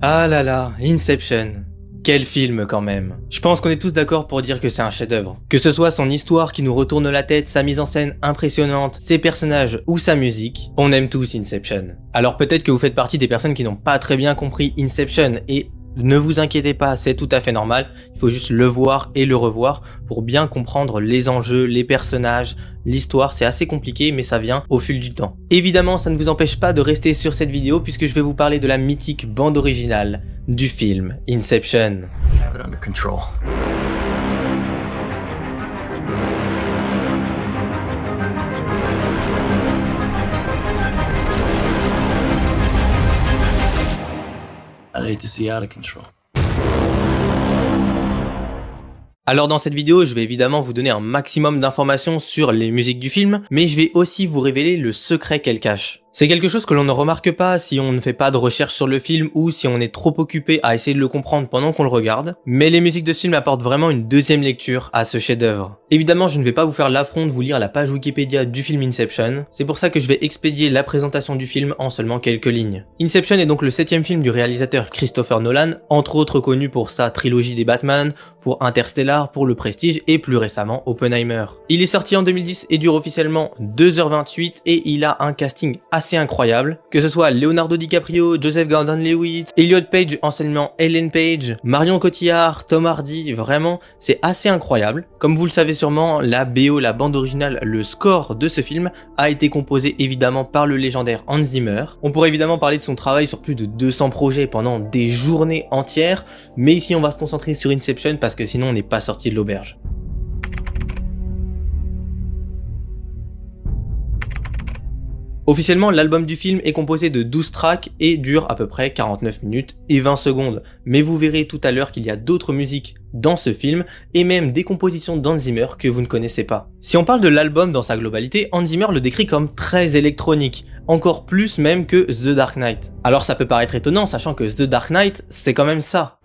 Ah là là, Inception. Quel film quand même. Je pense qu'on est tous d'accord pour dire que c'est un chef-d'œuvre. Que ce soit son histoire qui nous retourne la tête, sa mise en scène impressionnante, ses personnages ou sa musique, on aime tous Inception. Alors peut-être que vous faites partie des personnes qui n'ont pas très bien compris Inception et ne vous inquiétez pas, c'est tout à fait normal, il faut juste le voir et le revoir pour bien comprendre les enjeux, les personnages, l'histoire, c'est assez compliqué mais ça vient au fil du temps. Évidemment, ça ne vous empêche pas de rester sur cette vidéo puisque je vais vous parler de la mythique bande originale du film Inception. Have it under control. I hate to see out of control. Alors dans cette vidéo, je vais évidemment vous donner un maximum d'informations sur les musiques du film, mais je vais aussi vous révéler le secret qu'elles cachent. C'est quelque chose que l'on ne remarque pas si on ne fait pas de recherche sur le film ou si on est trop occupé à essayer de le comprendre pendant qu'on le regarde, mais les musiques de ce film apportent vraiment une deuxième lecture à ce chef-d'œuvre. Évidemment, je ne vais pas vous faire l'affront de vous lire la page Wikipédia du film Inception, c'est pour ça que je vais expédier la présentation du film en seulement quelques lignes. Inception est donc le 7e film du réalisateur Christopher Nolan, entre autres connu pour sa trilogie des Batman, pour Interstellar, pour Le Prestige et plus récemment Oppenheimer. Il est sorti en 2010 et dure officiellement 2h28 et il a un casting assez incroyable, que ce soit Leonardo DiCaprio, Joseph Gordon-Levitt, Elliot Page, anciennement Ellen Page, Marion Cotillard, Tom Hardy, vraiment c'est assez incroyable. Comme vous le savez sûrement, la BO, la bande originale, le score de ce film a été composé évidemment par le légendaire Hans Zimmer. On pourrait évidemment parler de son travail sur plus de 200 projets pendant des journées entières, mais ici on va se concentrer sur Inception parce que sinon on n'est pas sorti de l'auberge. Officiellement, l'album du film est composé de 12 tracks et dure à peu près 49 minutes et 20 secondes. Mais vous verrez tout à l'heure qu'il y a d'autres musiques dans ce film et même des compositions d'Hans Zimmer que vous ne connaissez pas. Si on parle de l'album dans sa globalité, Hans Zimmer le décrit comme très électronique, encore plus même que The Dark Knight. Alors ça peut paraître étonnant sachant que The Dark Knight, c'est quand même ça.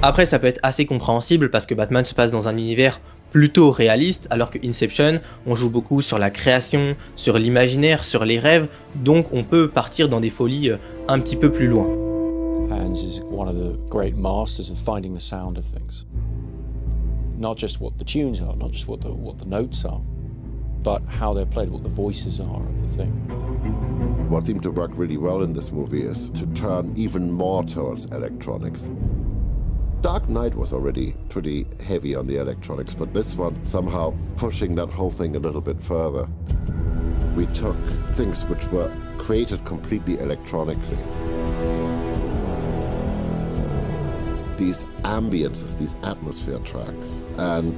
Après ça peut être assez compréhensible parce que Batman se passe dans un univers plutôt réaliste alors que Inception on joue beaucoup sur la création, sur l'imaginaire, sur les rêves, donc on peut partir dans des folies un petit peu plus loin. Hans is one of the great masters of finding the sound of things. Not just what the tunes are, not just what the notes are, but how they're played, what the voices are of the thing. What seemed to work really well in this movie is to turn even more towards electronics. Dark Knight was already pretty heavy on the electronics, but this one somehow pushing that whole thing a little bit further. We took things which were created completely electronically. These ambiences, these atmosphere tracks, and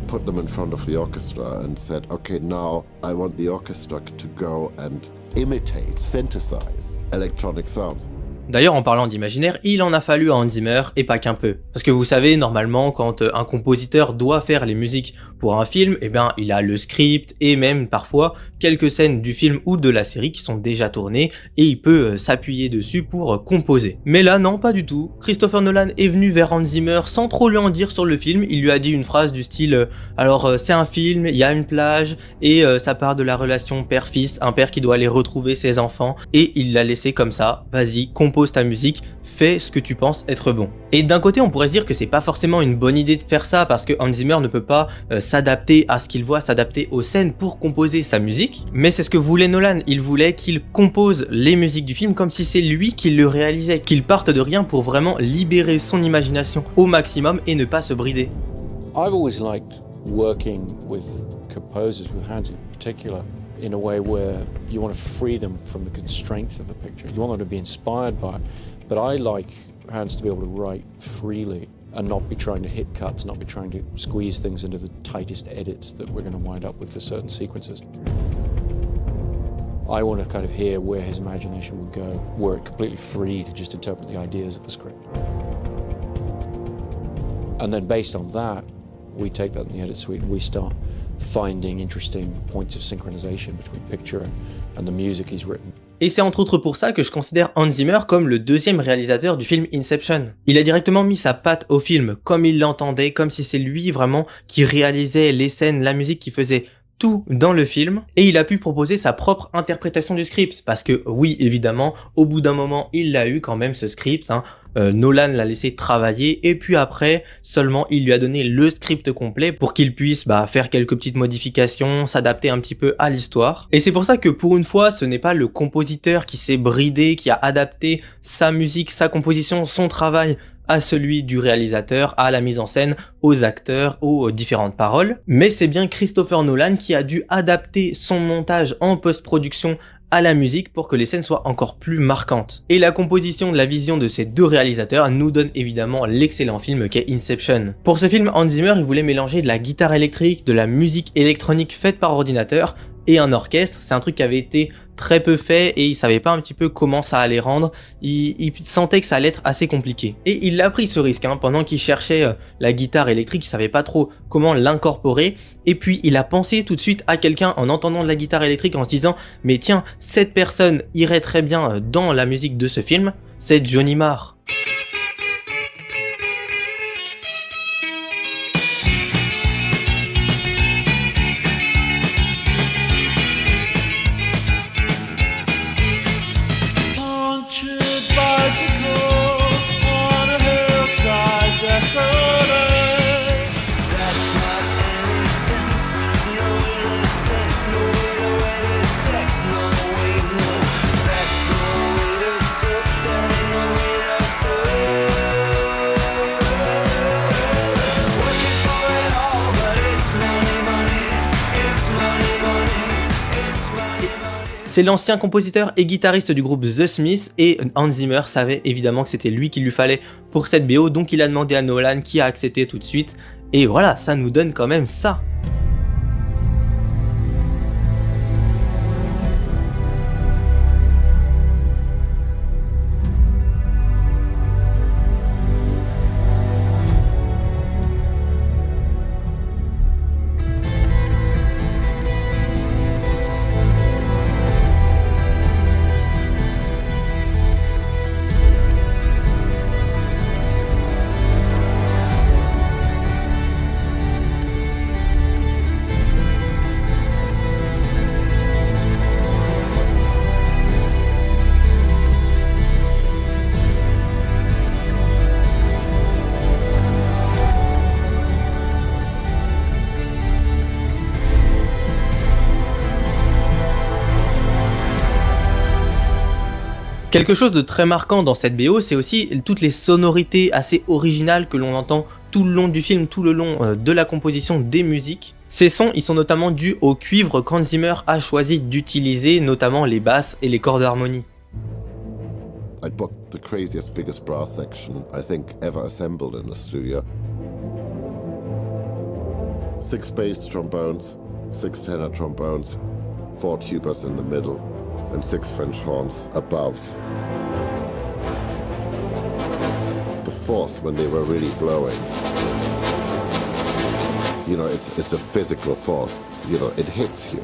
put them in front of the orchestra and said, okay, now I want the orchestra to go and imitate, synthesize electronic sounds. D'ailleurs, en parlant d'imaginaire, il en a fallu à Hans Zimmer, et pas qu'un peu. Parce que vous savez, normalement, quand un compositeur doit faire les musiques pour un film, eh bien, il a le script, et même, parfois, quelques scènes du film ou de la série qui sont déjà tournées, et il peut s'appuyer dessus pour composer. Mais là, non, pas du tout. Christopher Nolan est venu vers Hans Zimmer sans trop lui en dire sur le film, il lui a dit une phrase du style « Alors, c'est un film, il y a une plage, et ça part de la relation père-fils, un père qui doit aller retrouver ses enfants, et il l'a laissé comme ça, vas-y, compose ta musique, fais ce que tu penses être bon. » Et d'un côté, on pourrait se dire que c'est pas forcément une bonne idée de faire ça parce que Hans Zimmer ne peut pas s'adapter à ce qu'il voit, s'adapter aux scènes pour composer sa musique, mais c'est ce que voulait Nolan, il voulait qu'il compose les musiques du film comme si c'est lui qui le réalisait, qu'il parte de rien pour vraiment libérer son imagination au maximum et ne pas se brider. I've always liked working with composers, with Hans in particular, in a way where you want to free them from the constraints of the picture. You want them to be inspired by it. But I like Hans to be able to write freely and not be trying to hit cuts, not be trying to squeeze things into the tightest edits that we're going to wind up with for certain sequences. I want to kind of hear where his imagination would go, were it completely free to just interpret the ideas of the script. And then based on that, we take that in the edit suite and we start finding interesting points of synchronization between picture and the music he's written. Et c'est entre autres pour ça que je considère Hans Zimmer comme le deuxième réalisateur du film Inception. Il a directement mis sa patte au film, comme il l'entendait, comme si c'est lui vraiment qui réalisait les scènes, la musique, qui faisait tout dans le film, et il a pu proposer sa propre interprétation du script, parce que oui, évidemment, au bout d'un moment, il l'a eu quand même ce script, Nolan l'a laissé travailler, et puis après, seulement il lui a donné le script complet pour qu'il puisse faire quelques petites modifications, s'adapter un petit peu à l'histoire. Et c'est pour ça que pour une fois, ce n'est pas le compositeur qui s'est bridé, qui a adapté sa musique, sa composition, son travail à celui du réalisateur, à la mise en scène, aux acteurs, aux différentes paroles. Mais c'est bien Christopher Nolan qui a dû adapter son montage en post-production à la musique pour que les scènes soient encore plus marquantes. Et la composition de la vision de ces deux réalisateurs nous donne évidemment l'excellent film qu'est Inception. Pour ce film, Hans Zimmer, il voulait mélanger de la guitare électrique, de la musique électronique faite par ordinateur et un orchestre. C'est un truc qui avait été très peu fait et il savait pas un petit peu comment ça allait rendre. Il sentait que ça allait être assez compliqué. Et il a pris ce risque pendant qu'il cherchait la guitare électrique, il savait pas trop comment l'incorporer. Et puis il a pensé tout de suite à quelqu'un en entendant de la guitare électrique en se disant mais tiens, cette personne irait très bien dans la musique de ce film, c'est Johnny Marr. C'est l'ancien compositeur et guitariste du groupe The Smiths et Hans Zimmer savait évidemment que c'était lui qu'il lui fallait pour cette BO, donc il a demandé à Nolan qui a accepté tout de suite et voilà, ça nous donne quand même ça. Quelque chose de très marquant dans cette BO, c'est aussi toutes les sonorités assez originales que l'on entend tout le long du film, tout le long de la composition des musiques. Ces sons, ils sont notamment dus au cuivre qu'Hans Zimmer a choisi d'utiliser, notamment les basses et les cordes d'harmonie. I booked the craziest, biggest brass section I think ever assembled in a studio. 6 bass trombones, 6 tenor trombones, 4 tubas in the middle, and 6 French horns above. The force when they were really blowing, you know, it's a physical force, you know, it hits you.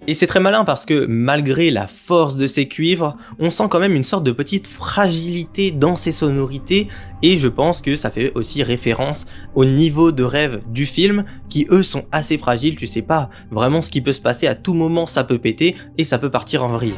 Et c'est très malin parce que malgré la force de ces cuivres, on sent quand même une sorte de petite fragilité dans ces sonorités et je pense que ça fait aussi référence au niveau de rêve du film qui eux sont assez fragiles, tu sais pas vraiment ce qui peut se passer, à tout moment ça peut péter et ça peut partir en vrille.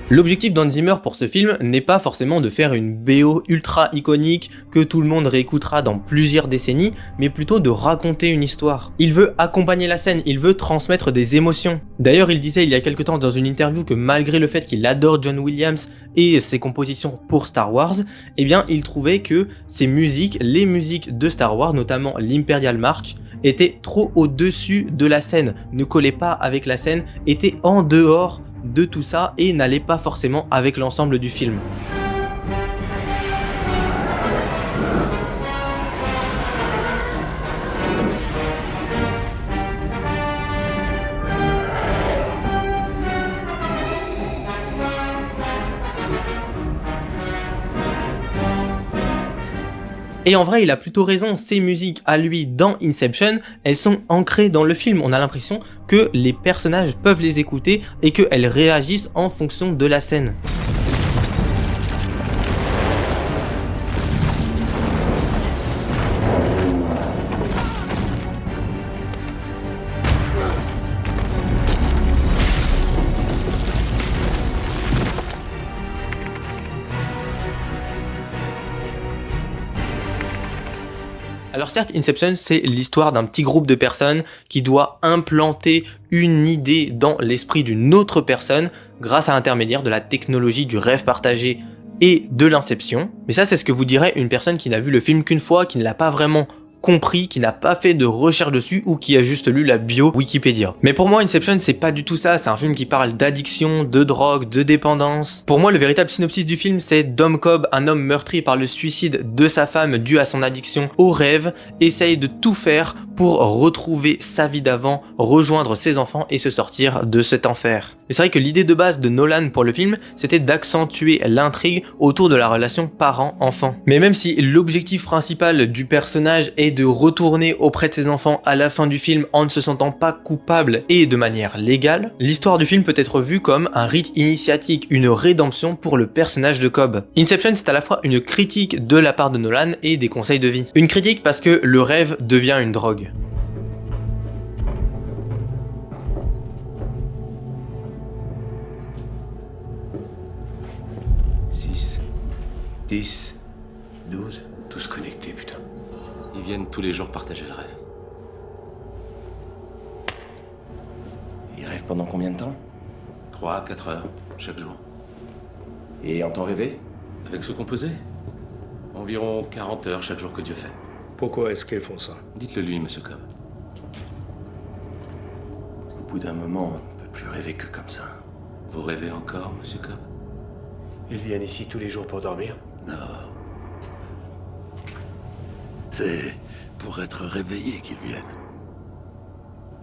L'objectif d'Hans Zimmer pour ce film n'est pas forcément de faire une BO ultra iconique que tout le monde réécoutera dans plusieurs décennies, mais plutôt de raconter une histoire. Il veut accompagner la scène, il veut transmettre des émotions. D'ailleurs, il disait il y a quelque temps dans une interview que malgré le fait qu'il adore John Williams et ses compositions pour Star Wars, eh bien il trouvait que ses musiques, les musiques de Star Wars, notamment l'Imperial March, étaient trop au-dessus de la scène, ne collaient pas avec la scène, étaient en dehors de tout ça et n'allait pas forcément avec l'ensemble du film. Et en vrai, il a plutôt raison, ces musiques à lui dans Inception, elles sont ancrées dans le film. On a l'impression que les personnages peuvent les écouter et qu'elles réagissent en fonction de la scène. Alors certes, Inception, c'est l'histoire d'un petit groupe de personnes qui doit implanter une idée dans l'esprit d'une autre personne grâce à l'intermédiaire de la technologie du rêve partagé et de l'inception. Mais ça, c'est ce que vous dirait une personne qui n'a vu le film qu'une fois, qui ne l'a pas vraiment compris, qui n'a pas fait de recherche dessus ou qui a juste lu la bio Wikipédia. Mais pour moi, Inception, c'est pas du tout ça. C'est un film qui parle d'addiction, de drogue, de dépendance. Pour moi, le véritable synopsis du film, c'est Dom Cobb, un homme meurtri par le suicide de sa femme dû à son addiction au rêve, essaye de tout faire pour retrouver sa vie d'avant, rejoindre ses enfants et se sortir de cet enfer. Mais c'est vrai que l'idée de base de Nolan pour le film, c'était d'accentuer l'intrigue autour de la relation parent-enfant. Mais même si l'objectif principal du personnage est de retourner auprès de ses enfants à la fin du film en ne se sentant pas coupable et de manière légale, l'histoire du film peut être vue comme un rite initiatique, une rédemption pour le personnage de Cobb. Inception, c'est à la fois une critique de la part de Nolan et des conseils de vie. Une critique parce que le rêve devient une drogue. 10, 12, tous connectés, putain. Ils viennent tous les jours partager le rêve. Ils rêvent pendant combien de temps? 3 à 4 heures, chaque jour. Et en temps rêvé? Avec ce composé, environ 40 heures chaque jour que Dieu fait. Pourquoi est-ce qu'elles font ça? Dites-le lui, monsieur Cobb. Au bout d'un moment, on ne peut plus rêver que comme ça. Vous rêvez encore, monsieur Cobb? Ils viennent ici tous les jours pour dormir? Non. C'est pour être réveillés qu'ils viennent.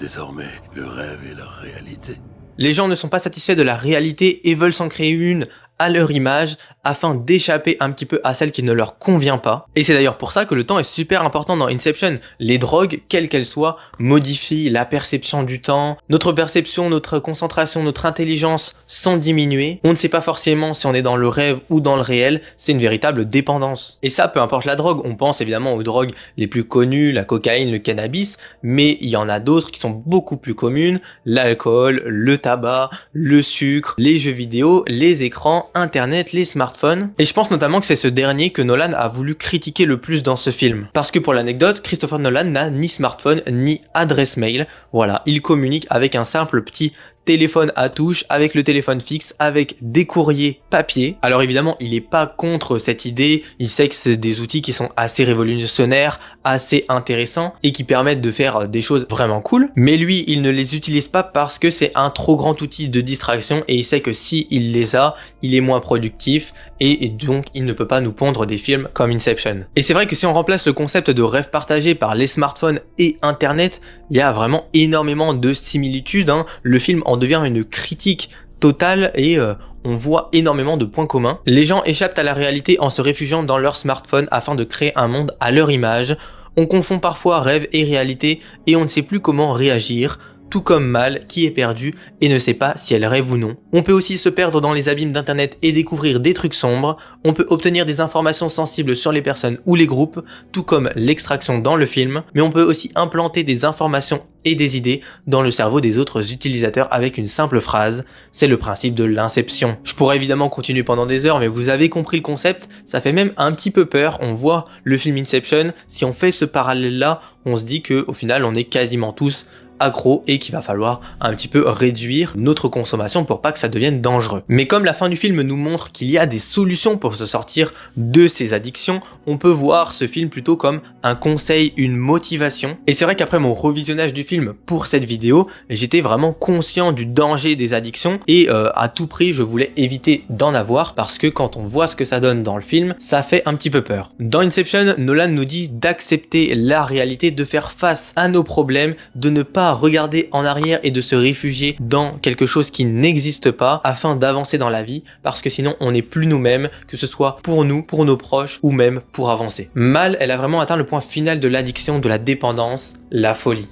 Désormais, le rêve est leur réalité. Les gens ne sont pas satisfaits de la réalité et veulent s'en créer une à leur image afin d'échapper un petit peu à celle qui ne leur convient pas. Et c'est d'ailleurs pour ça que le temps est super important dans Inception. Les drogues, quelles qu'elles soient, modifient la perception du temps, notre perception, notre concentration, notre intelligence sont diminuées. On ne sait pas forcément si on est dans le rêve ou dans le réel, c'est une véritable dépendance. Et ça, peu importe la drogue, on pense évidemment aux drogues les plus connues, la cocaïne, le cannabis, mais il y en a d'autres qui sont beaucoup plus communes, l'alcool, le tabac, le sucre, les jeux vidéo, les écrans, Internet, les smartphones. Et je pense notamment que c'est ce dernier que Nolan a voulu critiquer le plus dans ce film. Parce que pour l'anecdote, Christopher Nolan n'a ni smartphone ni adresse mail. Voilà, il communique avec un simple petit téléphone à touche, avec le téléphone fixe, avec des courriers papier. Alors évidemment, il est pas contre cette idée, il sait que c'est des outils qui sont assez révolutionnaires, assez intéressants et qui permettent de faire des choses vraiment cool, mais lui, il ne les utilise pas parce que c'est un trop grand outil de distraction et il sait que si il les a, il est moins productif et donc il ne peut pas nous pondre des films comme Inception. Et c'est vrai que si on remplace le concept de rêve partagé par les smartphones et Internet, il y a vraiment énormément de similitudes, hein. Le film en devient une critique totale et on voit énormément de points communs. Les gens échappent à la réalité en se réfugiant dans leur smartphone afin de créer un monde à leur image. On confond parfois rêve et réalité et on ne sait plus comment réagir. tout comme Mal qui est perdue et ne sait pas si elle rêve ou non. On peut aussi se perdre dans les abîmes d'internet et découvrir des trucs sombres, on peut obtenir des informations sensibles sur les personnes ou les groupes, tout comme l'extraction dans le film, mais on peut aussi implanter des informations et des idées dans le cerveau des autres utilisateurs avec une simple phrase, c'est le principe de l'inception. Je pourrais évidemment continuer pendant des heures, mais vous avez compris le concept, ça fait même un petit peu peur, on voit le film Inception, si on fait ce parallèle là, on se dit que au final on est quasiment tous accro et qu'il va falloir un petit peu réduire notre consommation pour pas que ça devienne dangereux. Mais comme la fin du film nous montre qu'il y a des solutions pour se sortir de ces addictions, on peut voir ce film plutôt comme un conseil, une motivation. Et c'est vrai qu'après mon revisionnage du film pour cette vidéo, j'étais vraiment conscient du danger des addictions et à tout prix je voulais éviter d'en avoir parce que quand on voit ce que ça donne dans le film, ça fait un petit peu peur. Dans Inception, Nolan nous dit d'accepter la réalité, de faire face à nos problèmes, de ne pas regarder en arrière et de se réfugier dans quelque chose qui n'existe pas afin d'avancer dans la vie parce que sinon on n'est plus nous-mêmes, que ce soit pour nous, pour nos proches ou même pour avancer. Mal, elle a vraiment atteint le point final de l'addiction, de la dépendance, la folie.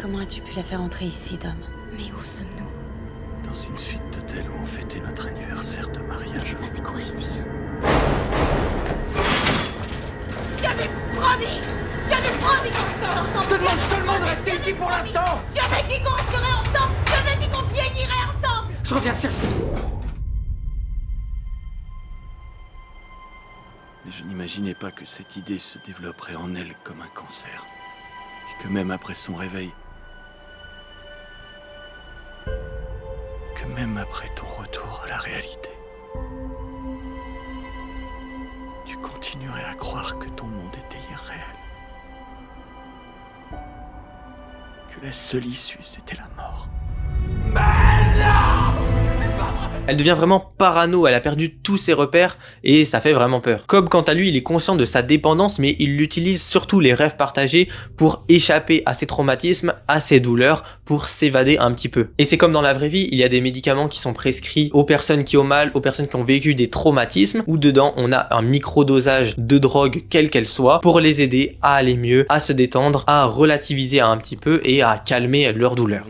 Comment as-tu pu la faire entrer ici, Dom? Mais où sommes-nous? Dans une suite d'hôtels où on fêtait notre anniversaire de Il mariage. s'est passé quoi ici? Tu avais promis qu'on serait ensemble. Je te demande seulement de rester ici pour l'instant. Tu avais dit qu'on serait ensemble. Tu avais dit qu'on vieillirait ensemble. Je reviens te chercher. Mais je n'imaginais pas que cette idée se développerait en elle comme un cancer. Et que même après son réveil, que même après ton retour à la réalité, tu continuerais à croire que ton monde était irréel. Que la seule issue, c'était la mort. Elle devient vraiment parano, elle a perdu tous ses repères et ça fait vraiment peur. Cobb, quant à lui, il est conscient de sa dépendance, mais il utilise surtout les rêves partagés pour échapper à ses traumatismes, à ses douleurs, pour s'évader un petit peu. Et c'est comme dans la vraie vie, il y a des médicaments qui sont prescrits aux personnes qui ont mal, aux personnes qui ont vécu des traumatismes, où dedans on a un micro-dosage de drogue, quelle qu'elle soit, pour les aider à aller mieux, à se détendre, à relativiser un petit peu et à calmer leur douleur.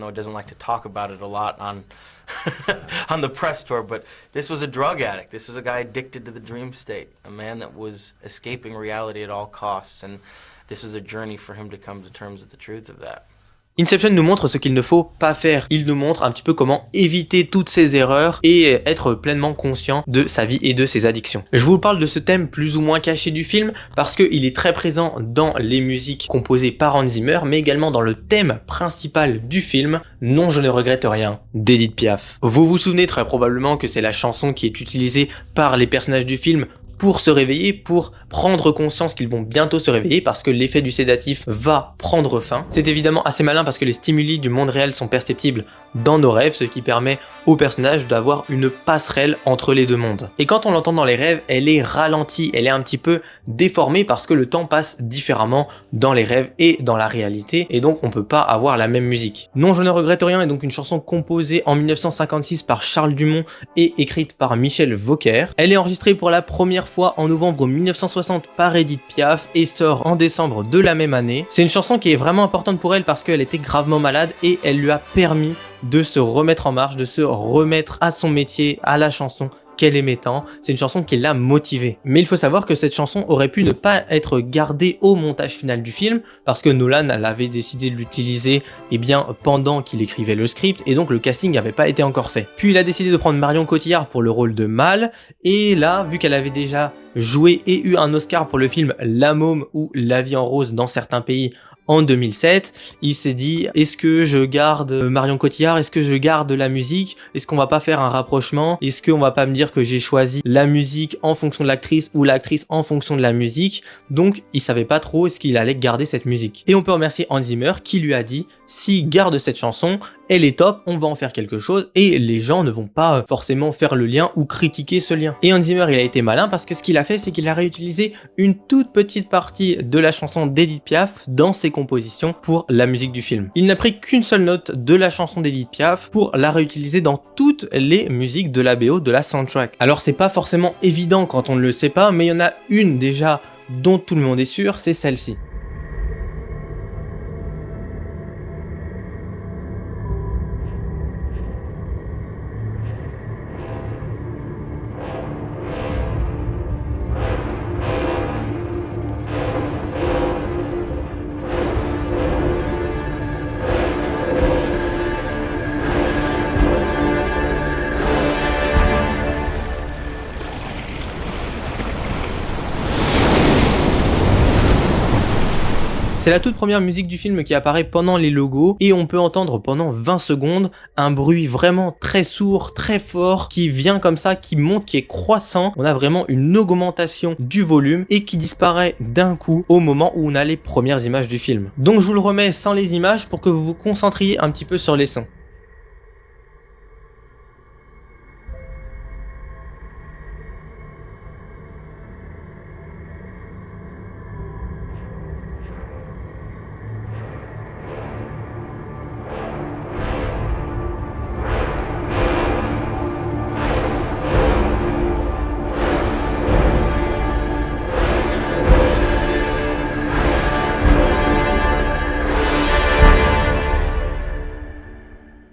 On the press tour, but this was a drug addict. This was a guy addicted to the dream state, a man that was escaping reality at all costs, and this was a journey for him to come to terms with the truth of that. Inception nous montre ce qu'il ne faut pas faire. Il nous montre un petit peu comment éviter toutes ces erreurs et être pleinement conscient de sa vie et de ses addictions. Je vous parle de ce thème plus ou moins caché du film parce qu'il est très présent dans les musiques composées par Hans Zimmer, mais également dans le thème principal du film, Non, je ne regrette rien, d'Edith Piaf. Vous vous souvenez très probablement que c'est la chanson qui est utilisée par les personnages du film pour se réveiller, pour prendre conscience qu'ils vont bientôt se réveiller parce que l'effet du sédatif va prendre fin. C'est évidemment assez malin parce que les stimuli du monde réel sont perceptibles dans nos rêves, ce qui permet au personnage d'avoir une passerelle entre les deux mondes. Et quand on l'entend dans les rêves, elle est ralentie, elle est un petit peu déformée parce que le temps passe différemment dans les rêves et dans la réalité, et donc on peut pas avoir la même musique. Non, je ne regrette rien est donc une chanson composée en 1956 par Charles Dumont et écrite par Michel Vauquer. Elle est enregistrée pour la première fois en novembre 1960 par Edith Piaf et sort en décembre de la même année. C'est une chanson qui est vraiment importante pour elle parce qu'elle était gravement malade et elle lui a permis de se remettre en marche, de se remettre à son métier, à la chanson qu'elle aimait tant. C'est une chanson qui l'a motivée. Mais il faut savoir que cette chanson aurait pu ne pas être gardée au montage final du film parce que Nolan avait décidé de l'utiliser pendant qu'il écrivait le script et donc le casting n'avait pas été encore fait. Puis il a décidé de prendre Marion Cotillard pour le rôle de Mal et là, vu qu'elle avait déjà joué et eu un Oscar pour le film La Môme ou La Vie en rose dans certains pays en 2007, il s'est dit, est-ce que je garde Marion Cotillard, est-ce que je garde la musique, est-ce qu'on va pas faire un rapprochement, est-ce qu'on va pas me dire que j'ai choisi la musique en fonction de l'actrice ou l'actrice en fonction de la musique, donc il savait pas trop est-ce qu'il allait garder cette musique. Et on peut remercier Hans Zimmer qui lui a dit, si garde cette chanson, elle est top, on va en faire quelque chose et les gens ne vont pas forcément faire le lien ou critiquer ce lien. Et Hans Zimmer il a été malin parce que ce qu'il a fait c'est qu'il a réutilisé une toute petite partie de la chanson d'Edith Piaf dans ses compositions pour la musique du film. Il n'a pris qu'une seule note de la chanson d'Edith Piaf pour la réutiliser dans toutes les musiques de la BO de la soundtrack. Alors c'est pas forcément évident quand on ne le sait pas, mais il y en a une déjà dont tout le monde est sûr, c'est celle-ci. C'est la toute première musique du film qui apparaît pendant les logos et on peut entendre pendant 20 secondes un bruit vraiment très sourd, très fort, qui vient comme ça, qui monte, qui est croissant. On a vraiment une augmentation du volume et qui disparaît d'un coup au moment où on a les premières images du film. Donc je vous le remets sans les images pour que vous vous concentriez un petit peu sur les sons.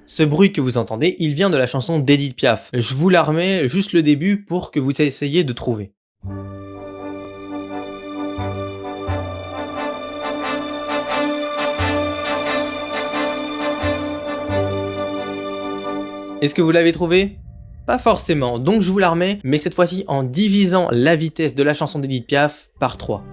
Ce bruit que vous entendez, il vient de la chanson d'Edith Piaf. Je vous la remets juste le début pour que vous essayiez de trouver. Est-ce que vous l'avez trouvé? Pas forcément, donc je vous la remets, mais cette fois-ci en divisant la vitesse de la chanson d'Edith Piaf par 3.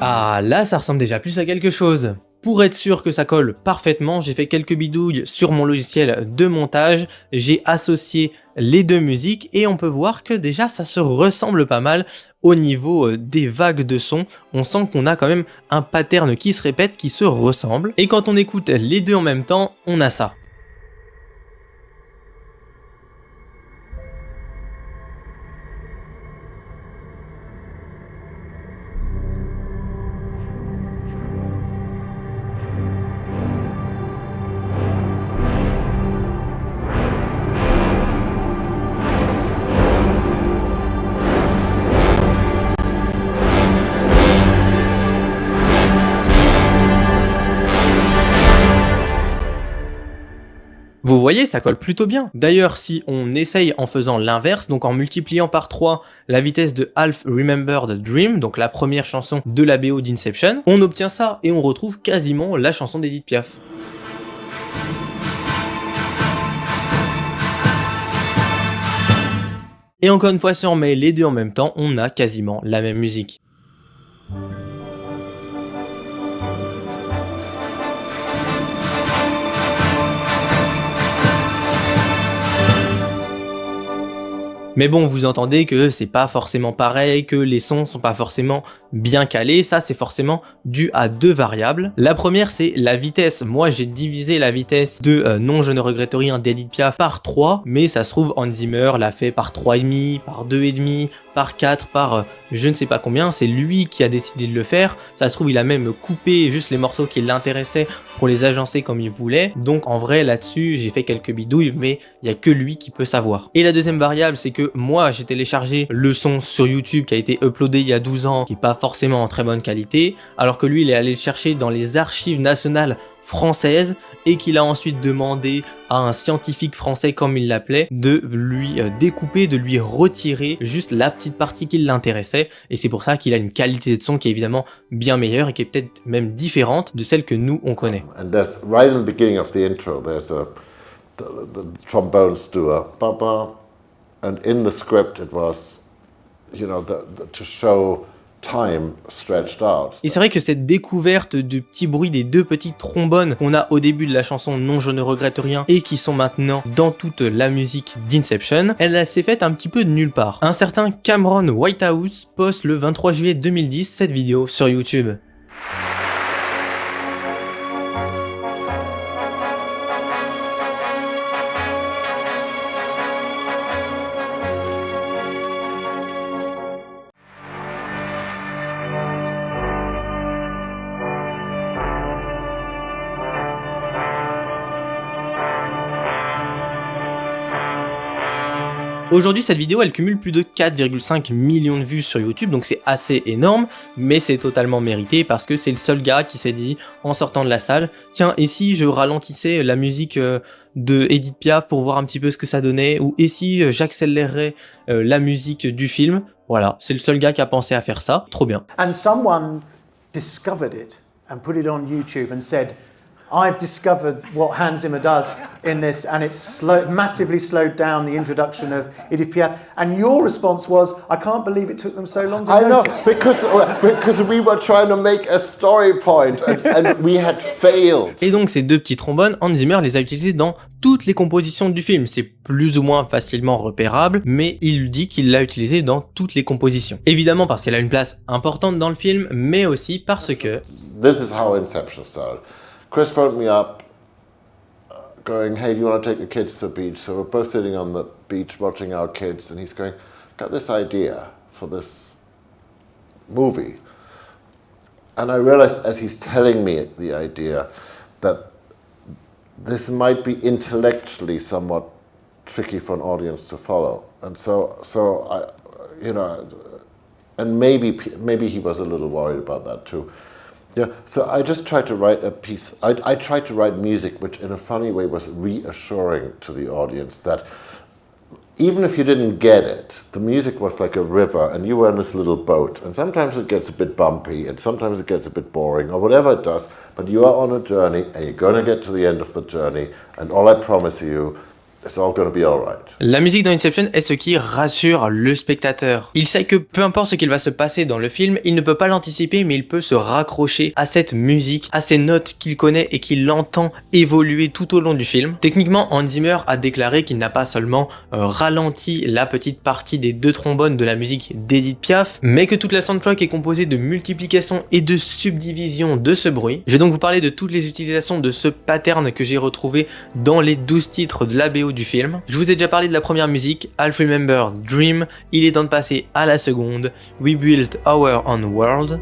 Ah, là ça ressemble déjà plus à quelque chose. Pour être sûr que ça colle parfaitement, j'ai fait quelques bidouilles sur mon logiciel de montage, j'ai associé les deux musiques et on peut voir que déjà ça se ressemble pas mal au niveau des vagues de son. On sent qu'on a quand même un pattern qui se répète, qui se ressemble. Et quand on écoute les deux en même temps, on a ça. Vous voyez, ça colle plutôt bien. D'ailleurs, si on essaye en faisant l'inverse, donc en multipliant par 3 la vitesse de Half Remembered Dream, donc la première chanson de la BO d'Inception, on obtient ça et on retrouve quasiment la chanson d'Edith Piaf. Et encore une fois, si on met les deux en même temps, on a quasiment la même musique. Mais bon, vous entendez que c'est pas forcément pareil, que les sons sont pas forcément bien calés, ça c'est forcément dû à deux variables. La première c'est la vitesse, moi j'ai divisé la vitesse de Non je ne regrette rien d'Edith Piaf par 3, mais ça se trouve Hans Zimmer l'a fait par 3,5, par 2,5, par 4, par je ne sais pas combien, c'est lui qui a décidé de le faire, ça se trouve il a même coupé juste les morceaux qui l'intéressaient pour les agencer comme il voulait, donc en vrai là-dessus j'ai fait quelques bidouilles, mais il y a que lui qui peut savoir. Et la deuxième variable c'est que moi j'ai téléchargé le son sur YouTube qui a été uploadé il y a 12 ans, qui est pas forcément en très bonne qualité, alors que lui il est allé le chercher dans les archives nationales françaises et qu'il a ensuite demandé à un scientifique français comme il l'appelait de lui découper, de lui retirer juste la petite partie qui l'intéressait, et c'est pour ça qu'il a une qualité de son qui est évidemment bien meilleure et qui est peut-être même différente de celle que nous on connaît. And there's right in the beginning of the intro there's the trombones do a ba ba, and in the script it was, you know, to show time stretched out. Et c'est vrai que cette découverte de petits bruits des deux petites trombones qu'on a au début de la chanson Non je ne regrette rien et qui sont maintenant dans toute la musique d'Inception, elle s'est faite un petit peu de nulle part. Un certain Cameron Whitehouse poste le 23 juillet 2010 cette vidéo sur YouTube. Aujourd'hui, cette vidéo, elle cumule plus de 4,5 millions de vues sur YouTube, donc c'est assez énorme, mais c'est totalement mérité parce que c'est le seul gars qui s'est dit, en sortant de la salle, tiens, et si je ralentissais la musique de Edith Piaf pour voir un petit peu ce que ça donnait, ou et si j'accélérerais la musique du film. Voilà, c'est le seul gars qui a pensé à faire ça, trop bien. And someone discovered it and put it on YouTube and said, I've discovered what Hans Zimmer does in this, and it's massively slowed down the introduction of Edith Piaf. And your response was, I can't believe it took them so long to notice. I know, because we were trying to make a story point and we had failed. Et donc ces deux petits trombones, Hans Zimmer les a utilisés dans toutes les compositions du film. C'est plus ou moins facilement repérable, mais il dit qu'il l'a utilisé dans toutes les compositions. Évidemment parce qu'elle a une place importante dans le film, mais aussi parce que... This is how Inception started. Chris phoned me up, going, hey, do you want to take the kids to the beach? So we're both sitting on the beach watching our kids, and he's going, got this idea for this movie. And I realized as he's telling me the idea that this might be intellectually somewhat tricky for an audience to follow. And so I, you know, and maybe he was a little worried about that too. Yeah, so I just tried to write a piece. I tried to write music which in a funny way was reassuring to the audience that even if you didn't get it, the music was like a river and you were in this little boat, and sometimes it gets a bit bumpy and sometimes it gets a bit boring or whatever it does, but you are on a journey and you're going to get to the end of the journey, and all I promise you, it's all gonna be all right. La musique dans Inception est ce qui rassure le spectateur. Il sait que peu importe ce qu'il va se passer dans le film, il ne peut pas l'anticiper, mais il peut se raccrocher à cette musique, à ces notes qu'il connaît et qu'il entend évoluer tout au long du film. Techniquement, Hans Zimmer a déclaré qu'il n'a pas seulement ralenti la petite partie des deux trombones de la musique d'Edith Piaf, mais que toute la soundtrack est composée de multiplication et de subdivision de ce bruit. Je vais donc vous parler de toutes les utilisations de ce pattern que j'ai retrouvé dans les 12 titres de la BO du film. Je vous ai déjà parlé de la première musique, I'll Remember Dream, il est temps de passer à la seconde, We Built Our Own World.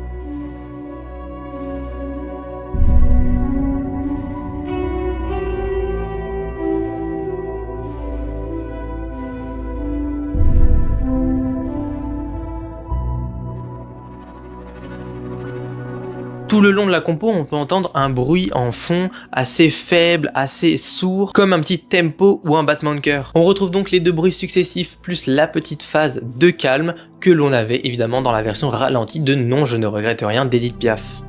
Tout le long de la compo, on peut entendre un bruit en fond assez faible, assez sourd, comme un petit tempo ou un battement de cœur. On retrouve donc les deux bruits successifs plus la petite phase de calme que l'on avait évidemment dans la version ralentie de Non, je ne regrette rien d'Edith Piaf.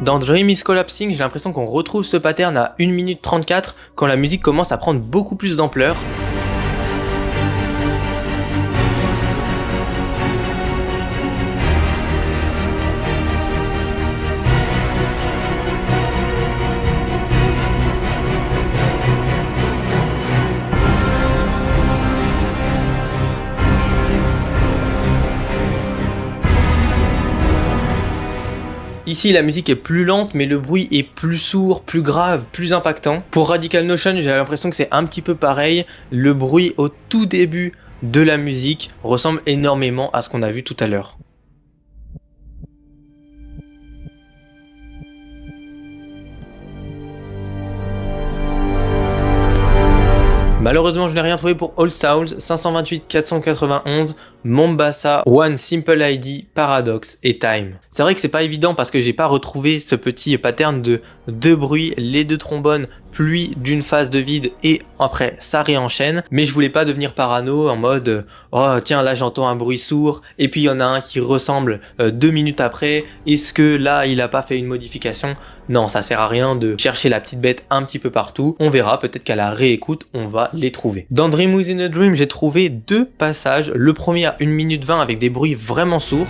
Dans Dream is Collapsing, j'ai l'impression qu'on retrouve ce pattern à 1 minute 34 quand la musique commence à prendre beaucoup plus d'ampleur. Ici, la musique est plus lente, mais le bruit est plus sourd, plus grave, plus impactant. Pour Radical Notion, j'ai l'impression que c'est un petit peu pareil. Le bruit au tout début de la musique ressemble énormément à ce qu'on a vu tout à l'heure. Malheureusement, je n'ai rien trouvé pour All Souls, 528 491, Mombasa, One Simple ID, Paradox et Time. C'est vrai que c'est pas évident parce que j'ai pas retrouvé ce petit pattern de deux bruits, les deux trombones, puis d'une phase de vide et après ça réenchaîne, mais je voulais pas devenir parano en mode oh tiens là j'entends un bruit sourd et puis il y en a un qui ressemble 2 minutes après, est-ce que là il a pas fait une modification? Non, ça sert à rien de chercher la petite bête un petit peu partout, on verra, peut-être qu'à la réécoute on va les trouver. Dans Dream Within a Dream, j'ai trouvé deux passages, le premier à 1 minute 20 avec des bruits vraiment sourds.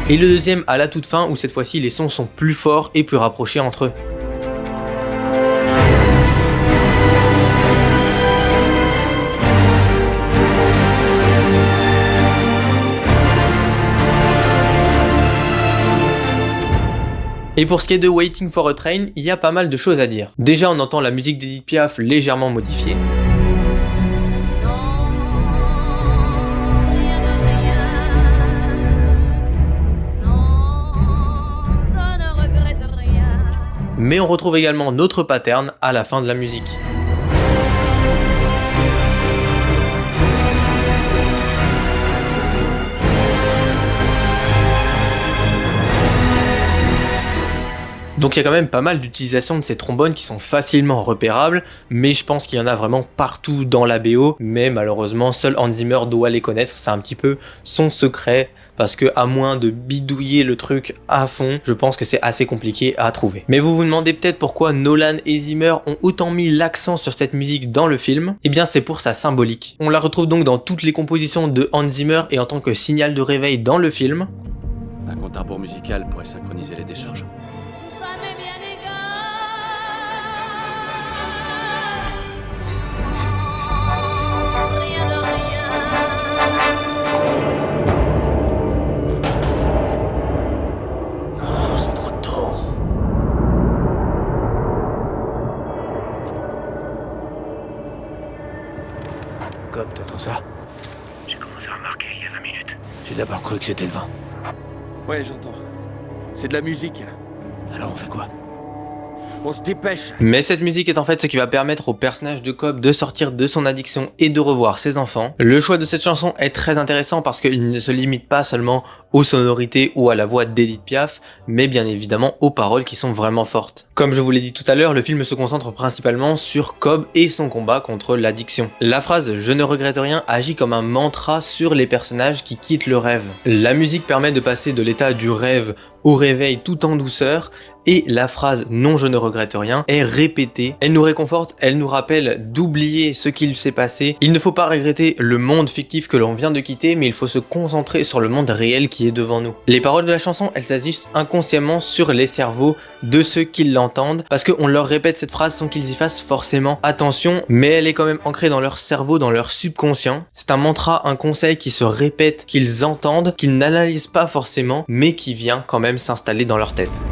Et le deuxième à la toute fin où cette fois-ci les sons sont plus forts et plus rapprochés entre eux. Et pour ce qui est de Waiting for a Train, il y a pas mal de choses à dire. Déjà on entend la musique d'Edith Piaf légèrement modifiée. Mais on retrouve également notre pattern à la fin de la musique. Donc il y a quand même pas mal d'utilisation de ces trombones qui sont facilement repérables, mais je pense qu'il y en a vraiment partout dans la BO, mais malheureusement seul Hans Zimmer doit les connaître, c'est un petit peu son secret, parce que à moins de bidouiller le truc à fond, je pense que c'est assez compliqué à trouver. Mais vous vous demandez peut-être pourquoi Nolan et Zimmer ont autant mis l'accent sur cette musique dans le film. Eh bien c'est pour sa symbolique. On la retrouve donc dans toutes les compositions de Hans Zimmer et en tant que signal de réveil dans le film. Un compte à rebours musical pourrait synchroniser les décharges. Cobb, t'entends ça? J'ai commencé à remarquer il y a 20 minutes. J'ai d'abord cru que c'était le vent. Ouais, j'entends. C'est de la musique. Alors on fait quoi? On se dépêche. Mais cette musique est en fait ce qui va permettre au personnage de Cobb de sortir de son addiction et de revoir ses enfants. Le choix de cette chanson est très intéressant parce qu'il ne se limite pas seulement aux sonorités ou à la voix d'Edith Piaf, mais bien évidemment aux paroles qui sont vraiment fortes. Comme je vous l'ai dit tout à l'heure, le film se concentre principalement sur Cobb et son combat contre l'addiction. La phrase « Je ne regrette rien » agit comme un mantra sur les personnages qui quittent le rêve. La musique permet de passer de l'état du rêve au réveil tout en douceur, et la phrase « Non, je ne regrette rien » est répétée. Elle nous réconforte, elle nous rappelle d'oublier ce qu'il s'est passé. Il ne faut pas regretter le monde fictif que l'on vient de quitter, mais il faut se concentrer sur le monde réel qui est devant nous. Les paroles de la chanson, elles agissent inconsciemment sur les cerveaux de ceux qui l'entendent, parce qu'on leur répète cette phrase sans qu'ils y fassent forcément attention, mais elle est quand même ancrée dans leur cerveau, dans leur subconscient. C'est un mantra, un conseil qui se répète, qu'ils entendent, qu'ils n'analysent pas forcément, mais qui vient quand même s'installer dans leur tête.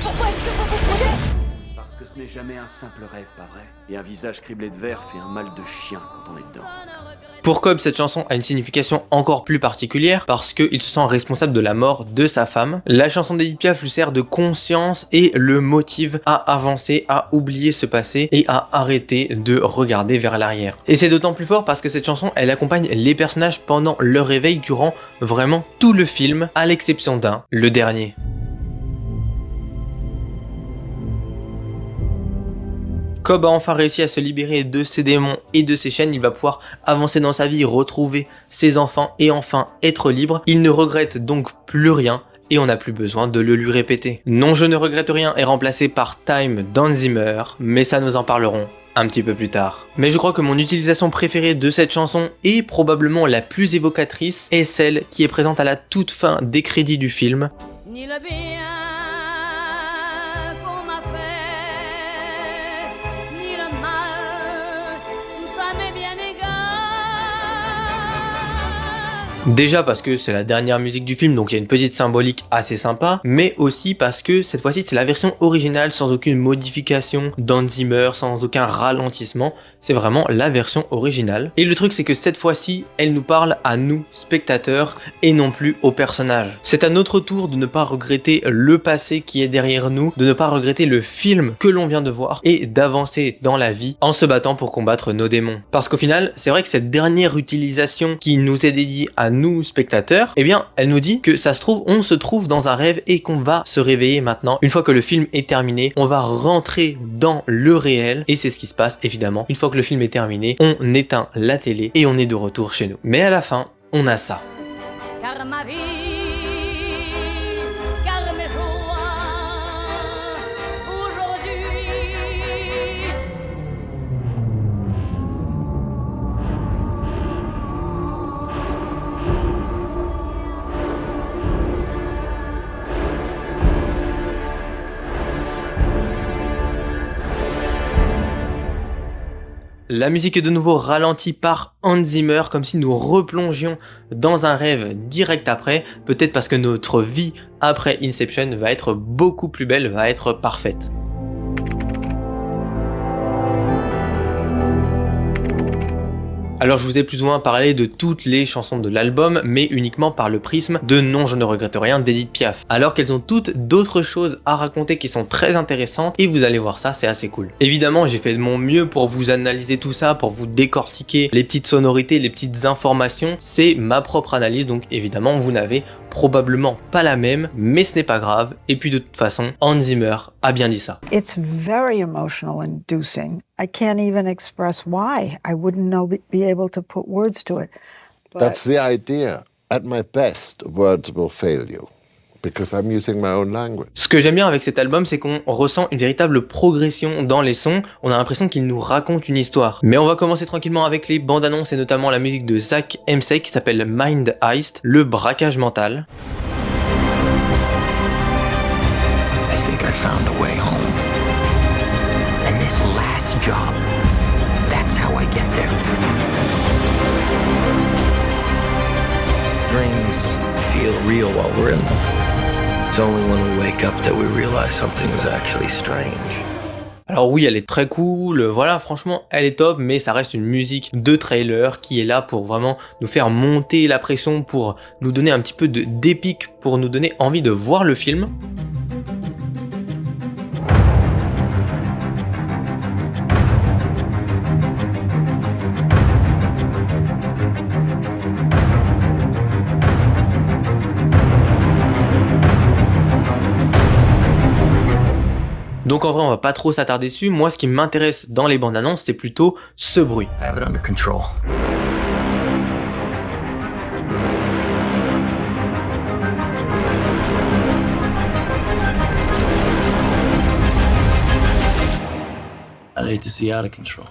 Pourquoi est-ce que vous vous foutez? Parce que ce n'est jamais un simple rêve, pas vrai? Et un visage criblé de verre fait un mal de chien quand on est dedans. Pour Cobb, cette chanson a une signification encore plus particulière parce qu'il se sent responsable de la mort de sa femme. La chanson d'Edith Piaf lui sert de conscience et le motive à avancer, à oublier ce passé et à arrêter de regarder vers l'arrière. Et c'est d'autant plus fort parce que cette chanson, elle accompagne les personnages pendant leur réveil durant vraiment tout le film, à l'exception d'un, le dernier. Cobb a enfin réussi à se libérer de ses démons et de ses chaînes, il va pouvoir avancer dans sa vie, retrouver ses enfants et enfin être libre. Il ne regrette donc plus rien et on n'a plus besoin de le lui répéter. Non, je ne regrette rien est remplacé par Time d'Hans Zimmer, mais ça nous en parlerons un petit peu plus tard. Mais je crois que mon utilisation préférée de cette chanson et probablement la plus évocatrice est celle qui est présente à la toute fin des crédits du film. Ni le bien qu'on m'a fait, ni le mal, tout ça m'est bien égal. Déjà parce que c'est la dernière musique du film, donc il y a une petite symbolique assez sympa, mais aussi parce que cette fois-ci c'est la version originale sans aucune modification d'Hans Zimmer, sans aucun ralentissement, c'est vraiment la version originale. Et le truc c'est que cette fois-ci, elle nous parle à nous, spectateurs, et non plus aux personnages. C'est à notre tour de ne pas regretter le passé qui est derrière nous, de ne pas regretter le film que l'on vient de voir, et d'avancer dans la vie en se battant pour combattre nos démons. Parce qu'au final, c'est vrai que cette dernière utilisation qui nous est dédiée à nous, spectateurs, eh bien, elle nous dit que ça se trouve, on se trouve dans un rêve et qu'on va se réveiller maintenant. Une fois que le film est terminé, on va rentrer dans le réel et c'est ce qui se passe évidemment. Une fois que le film est terminé, on éteint la télé et on est de retour chez nous. Mais à la fin, on a ça. Car ma vie, car mes joies, aujourd'hui. La musique est de nouveau ralentie par Hans Zimmer, comme si nous replongions dans un rêve direct après, peut-être parce que notre vie après Inception va être beaucoup plus belle, va être parfaite. Alors je vous ai plus ou moins parlé de toutes les chansons de l'album, mais uniquement par le prisme de Non je ne regrette rien d'Edith Piaf. Alors qu'elles ont toutes d'autres choses à raconter qui sont très intéressantes, et vous allez voir ça, c'est assez cool. Évidemment, j'ai fait de mon mieux pour vous analyser tout ça, pour vous décortiquer les petites sonorités, les petites informations. C'est ma propre analyse, donc évidemment, vous n'avez probablement pas la même, mais ce n'est pas grave. Et puis de toute façon, Hans Zimmer a bien dit ça. It's very emotional inducing. I can't even express why. I wouldn't be able to put words to it. But That's the idea. At my best, words will fail you. Because I'm using my own language. Ce que j'aime bien avec cet album, c'est qu'on ressent une véritable progression dans les sons. On a l'impression qu'il nous raconte une histoire. Mais on va commencer tranquillement avec les bandes annonces et notamment la musique de Zach Hemsey qui s'appelle Mind Heist, le braquage mental. I think I found a way home. And this last job, that's how I get there. Dreams feel real while we're in them. It's only when we wake up that we realize something was actually strange. Alors oui, elle est très cool, voilà, franchement, elle est top, mais ça reste une musique de trailer qui est là pour vraiment nous faire monter la pression, pour nous donner un petit peu d'épique, pour nous donner envie de voir le film. Donc en vrai, on va pas trop s'attarder dessus. Moi, ce qui m'intéresse dans les bandes annonces, c'est plutôt ce bruit. I have it under control. I'd hate to see out of control.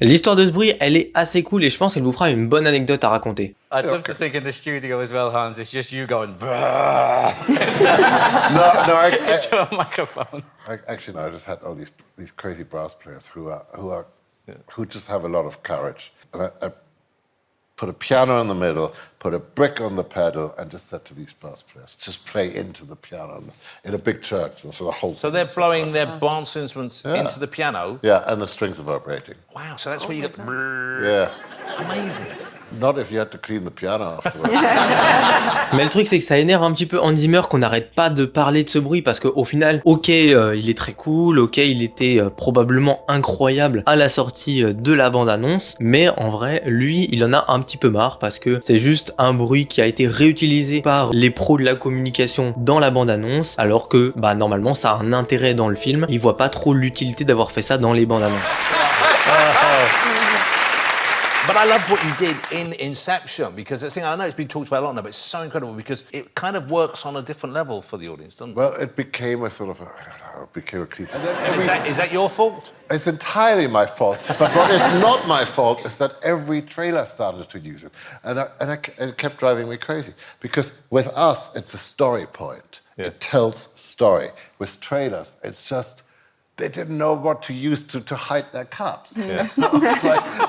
L'histoire de ce bruit, elle est assez cool et je pense qu'elle vous fera une bonne anecdote à raconter. I'd love to think in the studio as well, Hans, it's just you going No, into a microphone. Actually, no. I just had all these crazy brass players who just have a lot of courage. And I put a piano in the middle, put a brick on the pedal, and just said to these brass players, just play into the piano in a big church. And so the whole. So they're blowing their brass instruments into the piano. Yeah, and the strings are vibrating. Wow, so that's where you get. Yeah. Amazing. Not if you had to clean the piano afterwards. Mais le truc, c'est que ça énerve un petit peu Hans Zimmer qu'on n'arrête pas de parler de ce bruit parce qu'au final, ok, il est très cool, ok, il était probablement incroyable à la sortie de la bande-annonce, mais en vrai, lui, il en a un petit peu marre parce que c'est juste un bruit qui a été réutilisé par les pros de la communication dans la bande-annonce, alors que, bah, normalement, ça a un intérêt dans le film. Il voit pas trop l'utilité d'avoir fait ça dans les bandes-annonces. But I love what you did in Inception because I know it's been talked about a lot now, but it's so incredible because it kind of works on a different level for the audience, doesn't it? Well, it became a sort of a cliche. Is that your fault? It's entirely my fault. But what is not my fault is that every trailer started to use it, and it kept driving me crazy because with us it's a story point. Yeah. It tells story. With trailers, it's just. They didn't know what to use to hide their cuts. Yeah.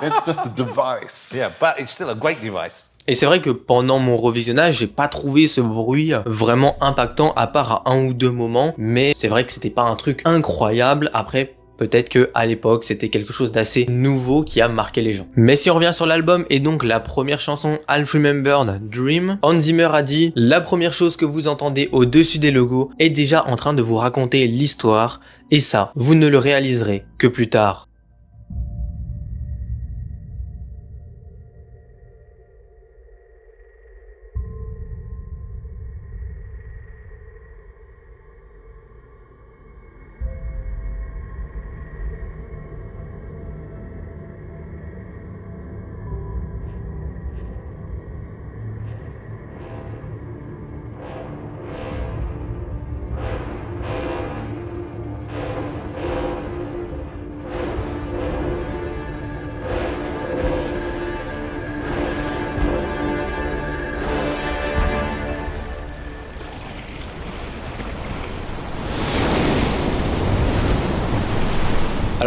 It's just a device. Yeah, but it's still a great device. Et c'est vrai que pendant mon revisionnage, j'ai pas trouvé ce bruit vraiment impactant à part à un ou deux moments, mais c'est vrai que c'était pas un truc incroyable. Après, peut-être que à l'époque, c'était quelque chose d'assez nouveau qui a marqué les gens. Mais si on revient sur l'album et donc la première chanson, I've Remembered Dream, Hans Zimmer a dit « La première chose que vous entendez au-dessus des logos est déjà en train de vous raconter l'histoire, et ça, vous ne le réaliserez que plus tard. »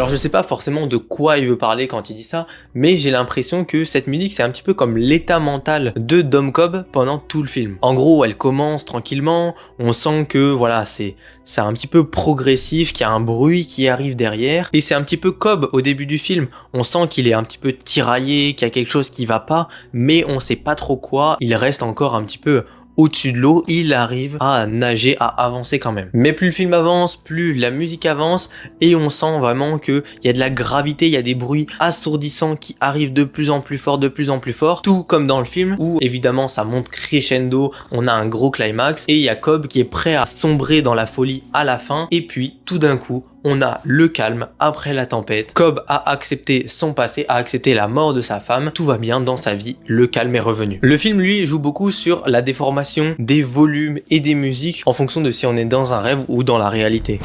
Alors je sais pas forcément de quoi il veut parler quand il dit ça, mais j'ai l'impression que cette musique c'est un petit peu comme l'état mental de Dom Cobb pendant tout le film. En gros, elle commence tranquillement, on sent que voilà, c'est un petit peu progressif, qu'il y a un bruit qui arrive derrière, et c'est un petit peu Cobb au début du film. On sent qu'il est un petit peu tiraillé, qu'il y a quelque chose qui va pas, mais on sait pas trop quoi, il reste encore un petit peu au-dessus de l'eau, il arrive à nager, à avancer quand même. Mais plus le film avance, plus la musique avance, et on sent vraiment qu'il y a de la gravité, il y a des bruits assourdissants qui arrivent de plus en plus fort, tout comme dans le film, où évidemment ça monte crescendo, on a un gros climax, et il y a Cobb qui est prêt à sombrer dans la folie à la fin, et puis tout d'un coup, on a le calme après la tempête. Cobb a accepté son passé, a accepté la mort de sa femme. Tout va bien dans sa vie, le calme est revenu. Le film, lui, joue beaucoup sur la déformation des volumes et des musiques en fonction de si on est dans un rêve ou dans la réalité.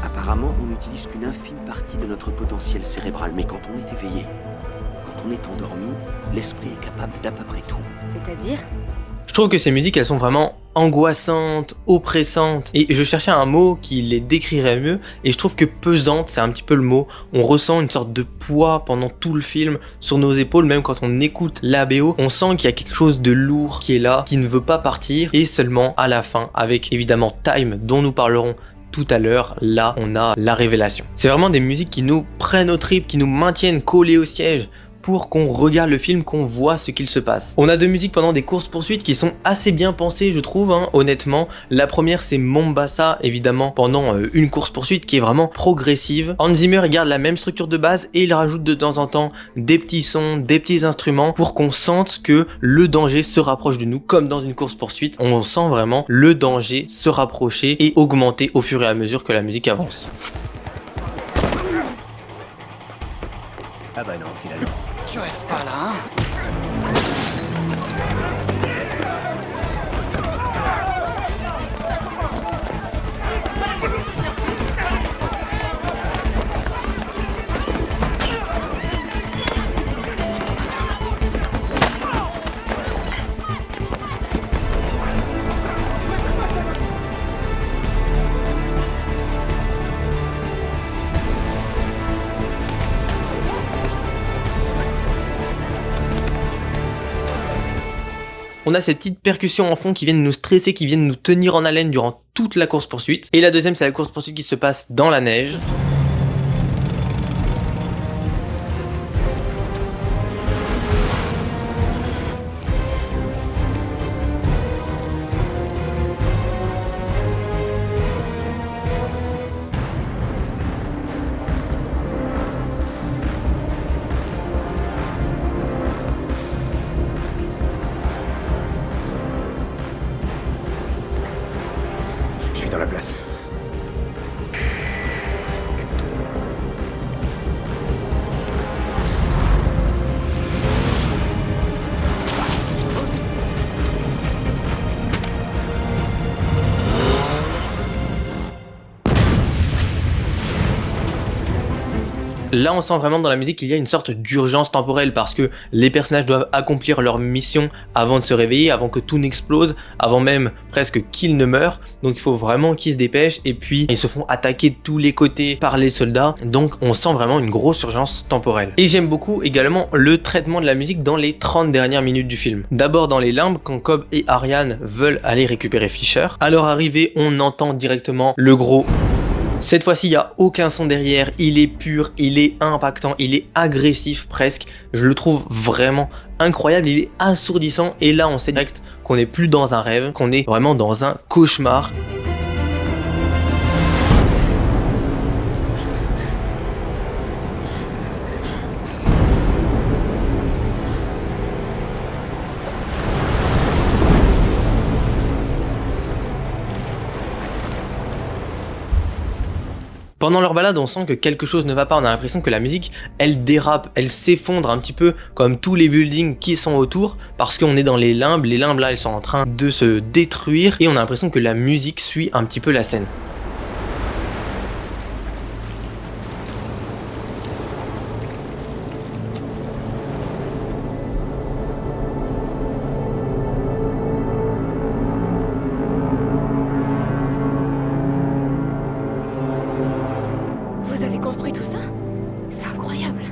Apparemment, on n'utilise qu'une infime partie de notre potentiel cérébral, mais quand on est éveillé, quand on est endormi, l'esprit est capable d'à peu près tout. C'est-à-dire ? Je trouve que ces musiques, elles sont vraiment angoissantes, oppressantes, et je cherchais un mot qui les décrirait mieux, et je trouve que pesante, c'est un petit peu le mot. On ressent une sorte de poids pendant tout le film sur nos épaules, même quand on écoute la BO, on sent qu'il y a quelque chose de lourd qui est là, qui ne veut pas partir, et seulement à la fin, avec évidemment Time, dont nous parlerons tout à l'heure, là on a la révélation. C'est vraiment des musiques qui nous prennent aux tripes, qui nous maintiennent collés au siège pour qu'on regarde le film, qu'on voit ce qu'il se passe. On a deux musiques pendant des courses-poursuites qui sont assez bien pensées, je trouve, honnêtement. La première, c'est Mombasa, évidemment, pendant une course-poursuite qui est vraiment progressive. Hans Zimmer, il garde la même structure de base et il rajoute de temps en temps des petits sons, des petits instruments pour qu'on sente que le danger se rapproche de nous, comme dans une course-poursuite. On sent vraiment le danger se rapprocher et augmenter au fur et à mesure que la musique avance. Ah bah non, finalement. Tu rêves pas là, hein? On a ces petites percussions en fond qui viennent nous stresser, qui viennent nous tenir en haleine durant toute la course-poursuite. Et la deuxième, c'est la course-poursuite qui se passe dans la neige. Dans la place. Là, on sent vraiment dans la musique qu'il y a une sorte d'urgence temporelle parce que les personnages doivent accomplir leur mission avant de se réveiller, avant que tout n'explose, avant même presque qu'ils ne meurent. Donc il faut vraiment qu'ils se dépêchent et puis ils se font attaquer de tous les côtés par les soldats. Donc on sent vraiment une grosse urgence temporelle. Et j'aime beaucoup également le traitement de la musique dans les 30 dernières minutes du film. D'abord dans les limbes, quand Cobb et Ariane veulent aller récupérer Fisher. À leur arrivée, on entend directement le gros... Cette fois-ci, il n'y a aucun son derrière, il est pur, il est impactant, il est agressif presque. Je le trouve vraiment incroyable, il est assourdissant et là on sait direct qu'on n'est plus dans un rêve, qu'on est vraiment dans un cauchemar. Pendant leur balade, on sent que quelque chose ne va pas, on a l'impression que la musique, elle dérape, elle s'effondre un petit peu comme tous les buildings qui sont autour, parce qu'on est dans les limbes là, elles sont en train de se détruire, et on a l'impression que la musique suit un petit peu la scène. Vous avez construit tout ça? C'est incroyable.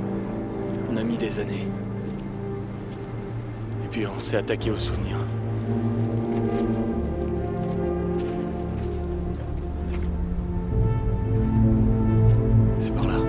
On a mis des années. Et puis on s'est attaqué aux souvenirs. C'est par là.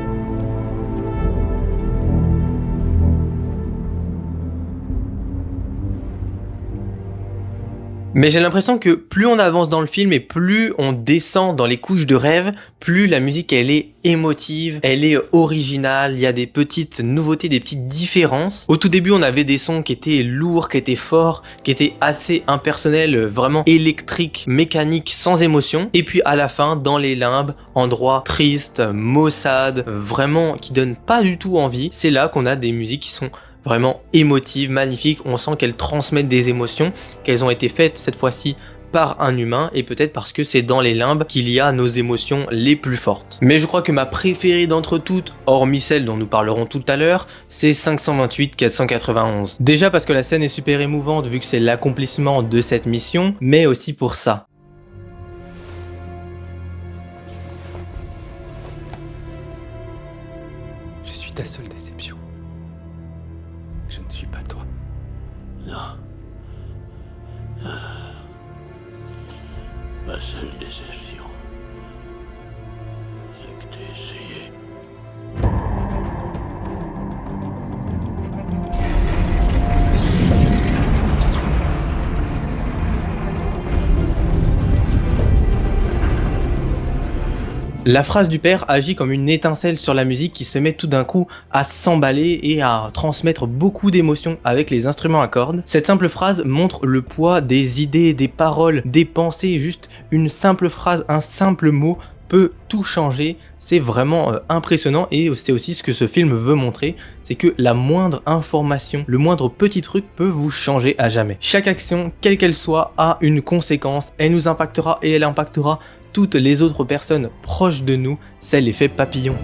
Mais j'ai l'impression que plus on avance dans le film et plus on descend dans les couches de rêve, plus la musique elle est émotive, elle est originale, il y a des petites nouveautés, des petites différences. Au tout début on avait des sons qui étaient lourds, qui étaient forts, qui étaient assez impersonnels, vraiment électriques, mécaniques, sans émotion. Et puis à la fin, dans les limbes, endroits tristes, maussades, vraiment qui donnent pas du tout envie, c'est là qu'on a des musiques qui sont vraiment émotives, magnifiques, on sent qu'elles transmettent des émotions, qu'elles ont été faites cette fois-ci par un humain, et peut-être parce que c'est dans les limbes qu'il y a nos émotions les plus fortes. Mais je crois que ma préférée d'entre toutes, hormis celle dont nous parlerons tout à l'heure, c'est 528-491. Déjà parce que la scène est super émouvante vu que c'est l'accomplissement de cette mission, mais aussi pour ça. Je suis ta seule déception. Je ne suis pas toi. Non. Ma seule déception, c'est que t'aies essayé. La phrase du père agit comme une étincelle sur la musique qui se met tout d'un coup à s'emballer et à transmettre beaucoup d'émotions avec les instruments à cordes. Cette simple phrase montre le poids des idées, des paroles, des pensées. Juste une simple phrase, un simple mot peut tout changer. C'est vraiment impressionnant, et c'est aussi ce que ce film veut montrer, c'est que la moindre information, le moindre petit truc peut vous changer à jamais. Chaque action, quelle qu'elle soit, a une conséquence, elle nous impactera et elle impactera toutes les autres personnes proches de nous, c'est l'effet papillon.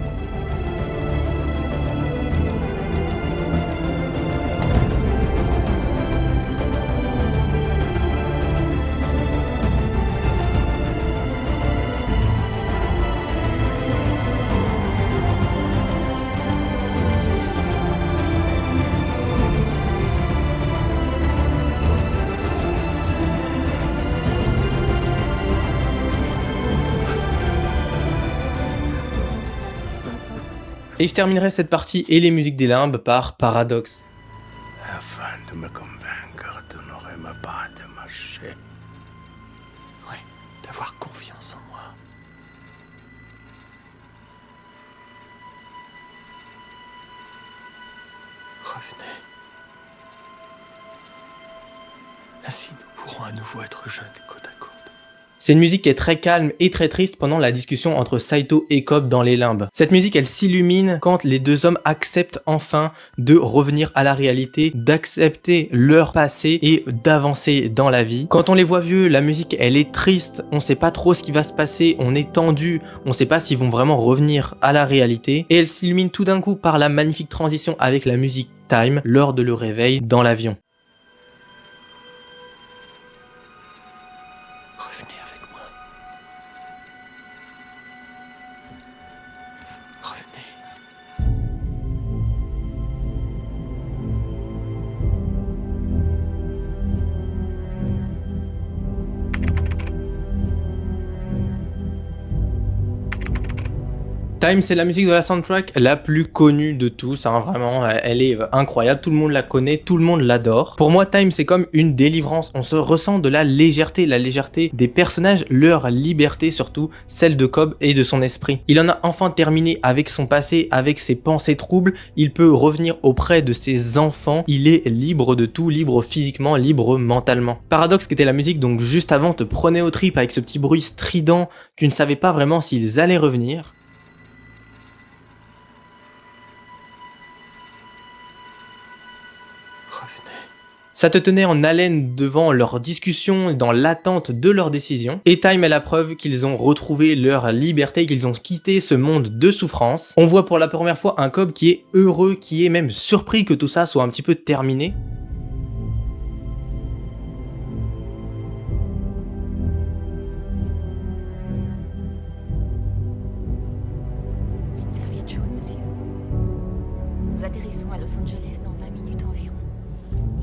Et je terminerai cette partie et les musiques des limbes par Paradox. Afin de me convaincre de ne vraiment pas de marcher. Ouais, d'avoir confiance en moi. Revenez. Ainsi, nous pourrons à nouveau être jeunes côte à côte. C'est une musique qui est très calme et très triste pendant la discussion entre Saito et Cobb dans les limbes. Cette musique, elle s'illumine quand les deux hommes acceptent enfin de revenir à la réalité, d'accepter leur passé et d'avancer dans la vie. Quand on les voit vieux, la musique, elle est triste, on sait pas trop ce qui va se passer, on est tendu, on sait pas s'ils vont vraiment revenir à la réalité. Et elle s'illumine tout d'un coup par la magnifique transition avec la musique Time lors de leur réveil dans l'avion. Time, c'est la musique de la soundtrack la plus connue de tous, hein, vraiment, elle est incroyable, tout le monde la connaît, tout le monde l'adore. Pour moi, Time, c'est comme une délivrance, on se ressent de la légèreté des personnages, leur liberté surtout, celle de Cobb et de son esprit. Il en a enfin terminé avec son passé, avec ses pensées troubles, il peut revenir auprès de ses enfants, il est libre de tout, libre physiquement, libre mentalement. Paradox, qui était la musique donc juste avant, te prenait aux tripes avec ce petit bruit strident, tu ne savais pas vraiment s'ils allaient revenir. Ça te tenait en haleine devant leurs discussions, dans l'attente de leurs décisions. Et Time est la preuve qu'ils ont retrouvé leur liberté, qu'ils ont quitté ce monde de souffrance. On voit pour la première fois un Cobb qui est heureux, qui est même surpris que tout ça soit un petit peu terminé. Une serviette chaude, monsieur. Nous atterrissons à Los Angeles dans 20 minutes environ.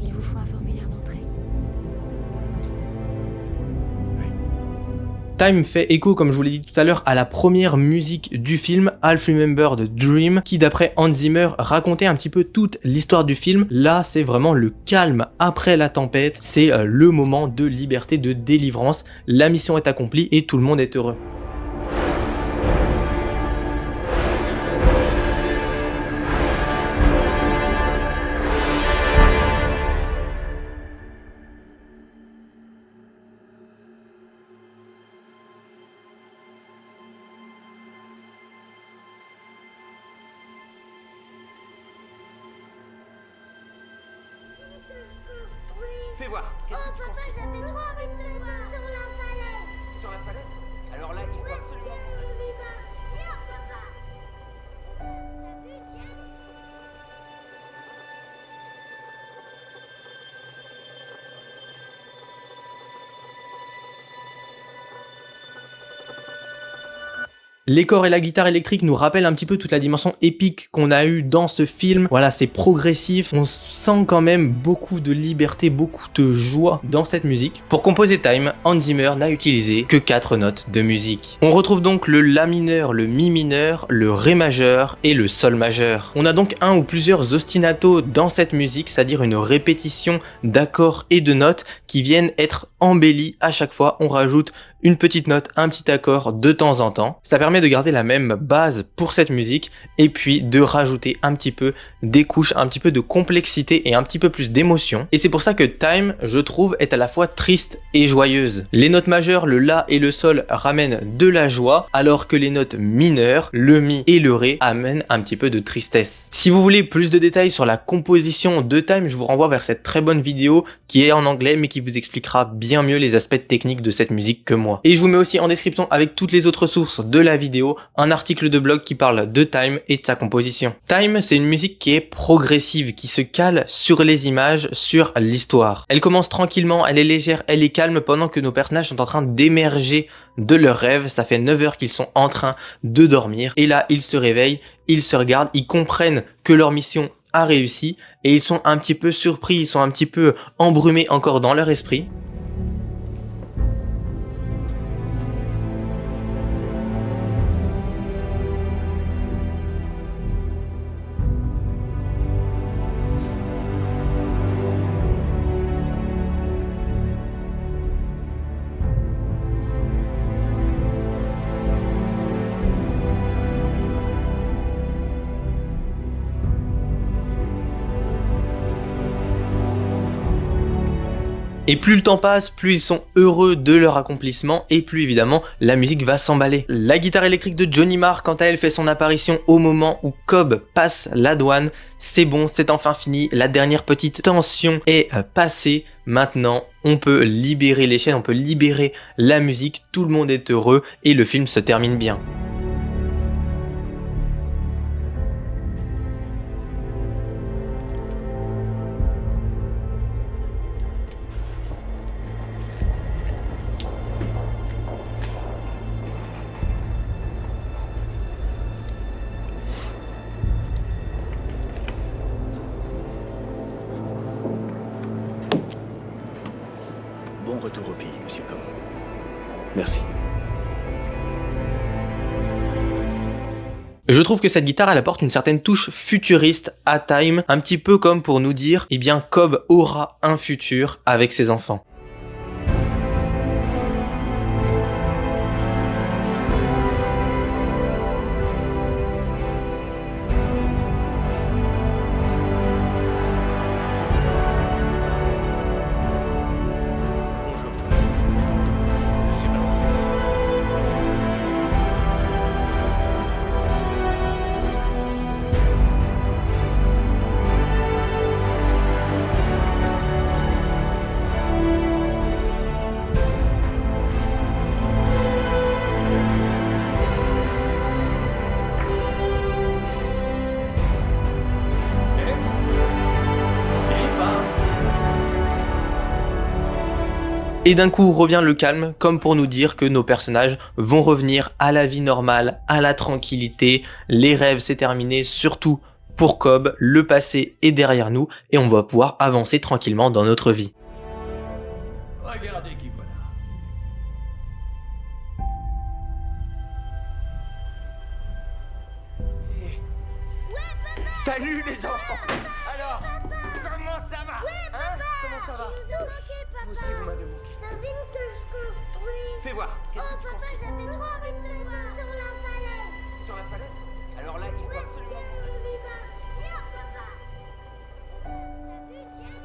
Il vous faut un formulaire d'entrée. Time fait écho, comme je vous l'ai dit tout à l'heure, à la première musique du film, Half Remembered Dream, qui d'après Hans Zimmer racontait un petit peu toute l'histoire du film. Là, c'est vraiment le calme après la tempête, c'est le moment de liberté, de délivrance. La mission est accomplie et tout le monde est heureux. Fais voir, qu'est-ce que tu construis? J'avais trop envie de te voir sur la falaise. Sur la falaise? Alors là, il faut absolument... Viens, papa. T'as vu, James? Les corps et la guitare électrique nous rappellent un petit peu toute la dimension épique qu'on a eue dans ce film. Voilà, c'est progressif, on sent quand même beaucoup de liberté, beaucoup de joie dans cette musique. Pour composer Time, Hans Zimmer n'a utilisé que 4 notes de musique. On retrouve donc le La mineur, le Mi mineur, le Ré majeur et le Sol majeur. On a donc un ou plusieurs ostinatos dans cette musique, c'est-à-dire une répétition d'accords et de notes qui viennent être embellis à chaque fois. On rajoute une petite note, un petit accord de temps en temps. Ça permet de garder la même base pour cette musique et puis de rajouter un petit peu des couches, un petit peu de complexité et un petit peu plus d'émotion. Et c'est pour ça que Time, je trouve, est à la fois triste et joyeuse. Les notes majeures, le La et le Sol, ramènent de la joie, alors que les notes mineures, le Mi et le Ré, amènent un petit peu de tristesse. Si vous voulez plus de détails sur la composition de Time, je vous renvoie vers cette très bonne vidéo qui est en anglais mais qui vous expliquera bien mieux les aspects techniques de cette musique que moi. Et je vous mets aussi en description, avec toutes les autres sources de la vidéo, un article de blog qui parle de Time et de sa composition. Time, c'est une musique qui est progressive, qui se cale sur les images, sur l'histoire. Elle commence tranquillement, elle est légère, elle est calme pendant que nos personnages sont en train d'émerger de leurs rêves. Ça fait 9 heures qu'ils sont en train de dormir et là ils se réveillent, ils se regardent, ils comprennent que leur mission a réussi et ils sont un petit peu surpris, ils sont un petit peu embrumés encore dans leur esprit. Et plus le temps passe, plus ils sont heureux de leur accomplissement et plus évidemment la musique va s'emballer. La guitare électrique de Johnny Marr, quant à elle, fait son apparition au moment où Cobb passe la douane. C'est bon, c'est enfin fini, la dernière petite tension est passée. Maintenant, on peut libérer les chaînes, on peut libérer la musique, tout le monde est heureux et le film se termine bien. Bon retour au pays, monsieur Cobb. Merci. Je trouve que cette guitare, elle apporte une certaine touche futuriste à Time, un petit peu comme pour nous dire, eh bien, Cobb aura un futur avec ses enfants. Et d'un coup revient le calme, comme pour nous dire que nos personnages vont revenir à la vie normale, à la tranquillité, les rêves c'est terminé, surtout pour Cobb, le passé est derrière nous et on va pouvoir avancer tranquillement dans notre vie. Regardez qui voilà. Salut les enfants. Alors, comment ça va? Comment ça va? Vous aussi, vous m'avez manqué. La ville que je construis. Fais voir, qu'est-ce que tu construis? J'avais trop envie de te voir sur la falaise. Sur la falaise? Alors là, il faut absolument... Viens, papa. T'as vu, James?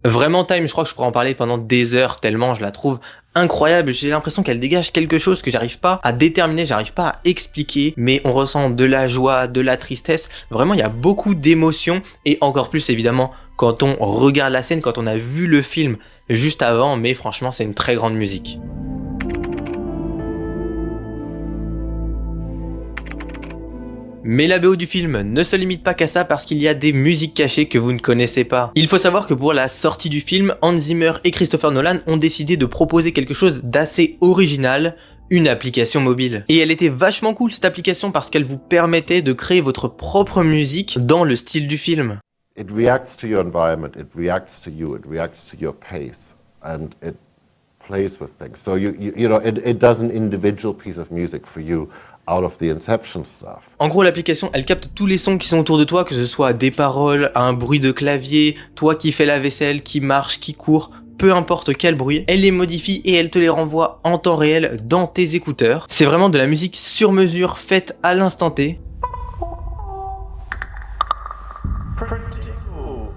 Vraiment Time, je crois que je pourrais en parler pendant des heures tellement je la trouve incroyable. J'ai l'impression qu'elle dégage quelque chose que j'arrive pas à déterminer, j'arrive pas à expliquer, mais on ressent de la joie, de la tristesse. Vraiment, il y a beaucoup d'émotions et encore plus évidemment quand on regarde la scène, quand on a vu le film juste avant, mais franchement, c'est une très grande musique. Mais la BO du film ne se limite pas qu'à ça parce qu'il y a des musiques cachées que vous ne connaissez pas. Il faut savoir que pour la sortie du film, Hans Zimmer et Christopher Nolan ont décidé de proposer quelque chose d'assez original, une application mobile. Et elle était vachement cool cette application parce qu'elle vous permettait de créer votre propre musique dans le style du film. It reacts to your environment, it reacts to you, it reacts to your pace, and it plays with things. So you know, it does an individual piece of music for you. Out of the Inception stuff. En gros, l'application, elle capte tous les sons qui sont autour de toi, que ce soit des paroles, un bruit de clavier, toi qui fais la vaisselle, qui marche, qui court, peu importe quel bruit, elle les modifie et elle te les renvoie en temps réel dans tes écouteurs. C'est vraiment de la musique sur mesure, faite à l'instant T. Pretty cool.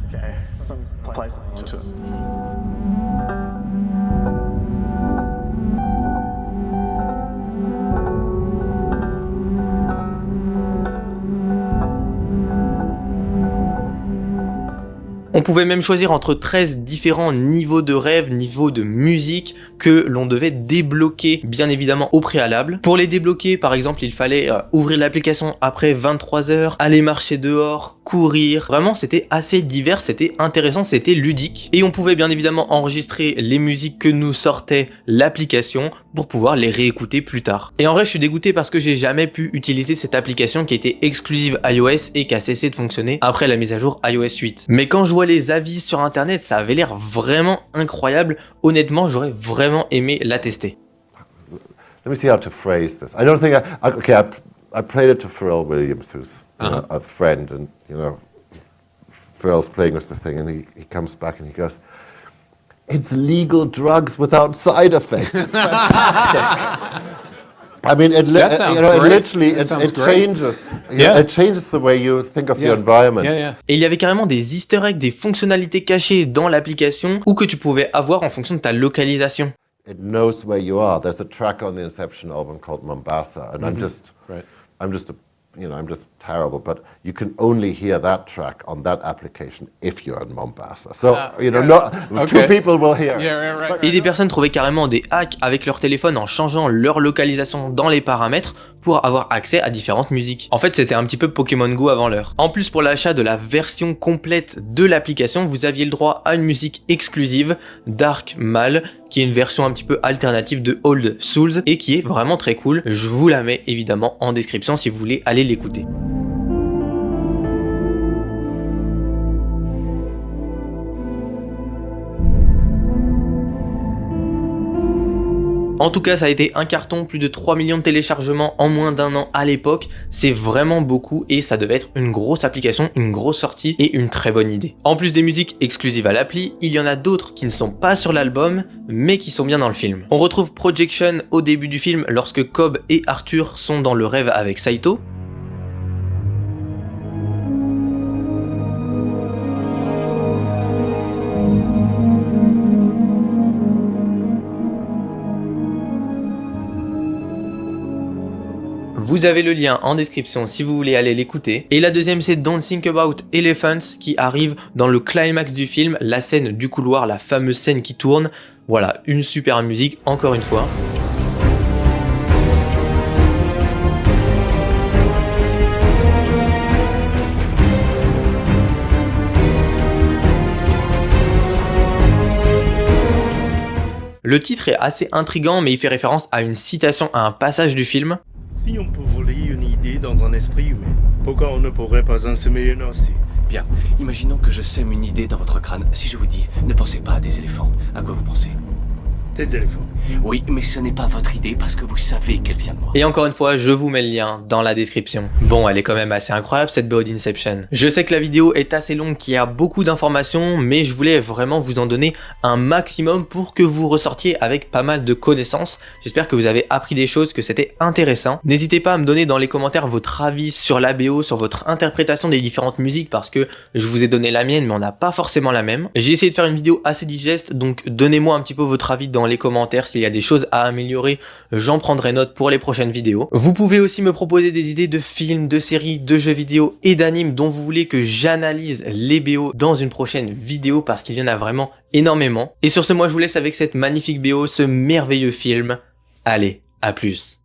Okay, so play something to it. On pouvait même choisir entre 13 différents niveaux de rêve, niveaux de musique que l'on devait débloquer bien évidemment au préalable. Pour les débloquer, par exemple, il fallait ouvrir l'application après 23 heures, aller marcher dehors, courir. Vraiment, c'était assez divers, c'était intéressant, c'était ludique. Et on pouvait bien évidemment enregistrer les musiques que nous sortait l'application pour pouvoir les réécouter plus tard. Et en vrai, je suis dégoûté parce que j'ai jamais pu utiliser cette application qui était exclusive iOS et qui a cessé de fonctionner après la mise à jour iOS 8. Mais quand je vois les avis sur internet, ça avait l'air vraiment incroyable. Honnêtement, j'aurais vraiment aimé la tester. Let me see how to phrase this. I don't think I played it to Pharrell Williams, who's a friend, and you know, Pharrell's playing us the thing, and he comes back and he goes, "It's legal drugs without side effects. It's fantastic." I mean, it literally changes. Yeah. It changes the way you think of your environment. Et il y avait carrément des easter eggs, des fonctionnalités cachées dans l'application ou que tu pouvais avoir en fonction de ta localisation. It knows where you are. There's a track on the Inception album called Mombasa, and I'm just terrible, but you can only hear that track on that application if you're in Mombasa. So, two people will hear it. Et des personnes trouvaient carrément des hacks avec leur téléphone en changeant leur localisation dans les paramètres pour avoir accès à différentes musiques. En fait, c'était un petit peu Pokémon Go avant l'heure. En plus, pour l'achat de la version complète de l'application, vous aviez le droit à une musique exclusive, Dark Mal, qui est une version un petit peu alternative de Old Souls et qui est vraiment très cool. Je vous la mets évidemment en description si vous voulez aller l'écouter. En tout cas, ça a été un carton, plus de 3 millions de téléchargements en moins d'un an à l'époque. C'est vraiment beaucoup et ça devait être une grosse application, une grosse sortie et une très bonne idée. En plus des musiques exclusives à l'appli, il y en a d'autres qui ne sont pas sur l'album, mais qui sont bien dans le film. On retrouve Projection au début du film lorsque Cobb et Arthur sont dans le rêve avec Saito. Vous avez le lien en description si vous voulez aller l'écouter. Et la deuxième, c'est Don't Think About Elephants qui arrive dans le climax du film, la scène du couloir, la fameuse scène qui tourne. Voilà, une super musique encore une fois. Le titre est assez intriguant, mais il fait référence à une citation à un passage du film. Si on peut voler une idée dans un esprit humain, pourquoi on ne pourrait pas en semer une aussi? Bien, imaginons que je sème une idée dans votre crâne. Si je vous dis, ne pensez pas à des éléphants, à quoi vous pensez? Des éléphants. Oui, mais ce n'est pas votre idée parce que vous savez qu'elle vient de moi. Et encore une fois, je vous mets le lien dans la description. Bon, elle est quand même assez incroyable cette BO d'Inception. Je sais que la vidéo est assez longue, qu'il y a beaucoup d'informations, mais je voulais vraiment vous en donner un maximum pour que vous ressortiez avec pas mal de connaissances. J'espère que vous avez appris des choses, que c'était intéressant. N'hésitez pas à me donner dans les commentaires votre avis sur la BO, sur votre interprétation des différentes musiques, parce que je vous ai donné la mienne, mais on n'a pas forcément la même. J'ai essayé de faire une vidéo assez digeste, donc donnez-moi un petit peu votre avis dans les commentaires. S'il y a des choses à améliorer, j'en prendrai note pour les prochaines vidéos. Vous pouvez aussi me proposer des idées de films, de séries, de jeux vidéo et d'animes dont vous voulez que j'analyse les BO dans une prochaine vidéo, parce qu'il y en a vraiment énormément. Et sur ce, moi je vous laisse avec cette magnifique BO, ce merveilleux film. Allez, à plus.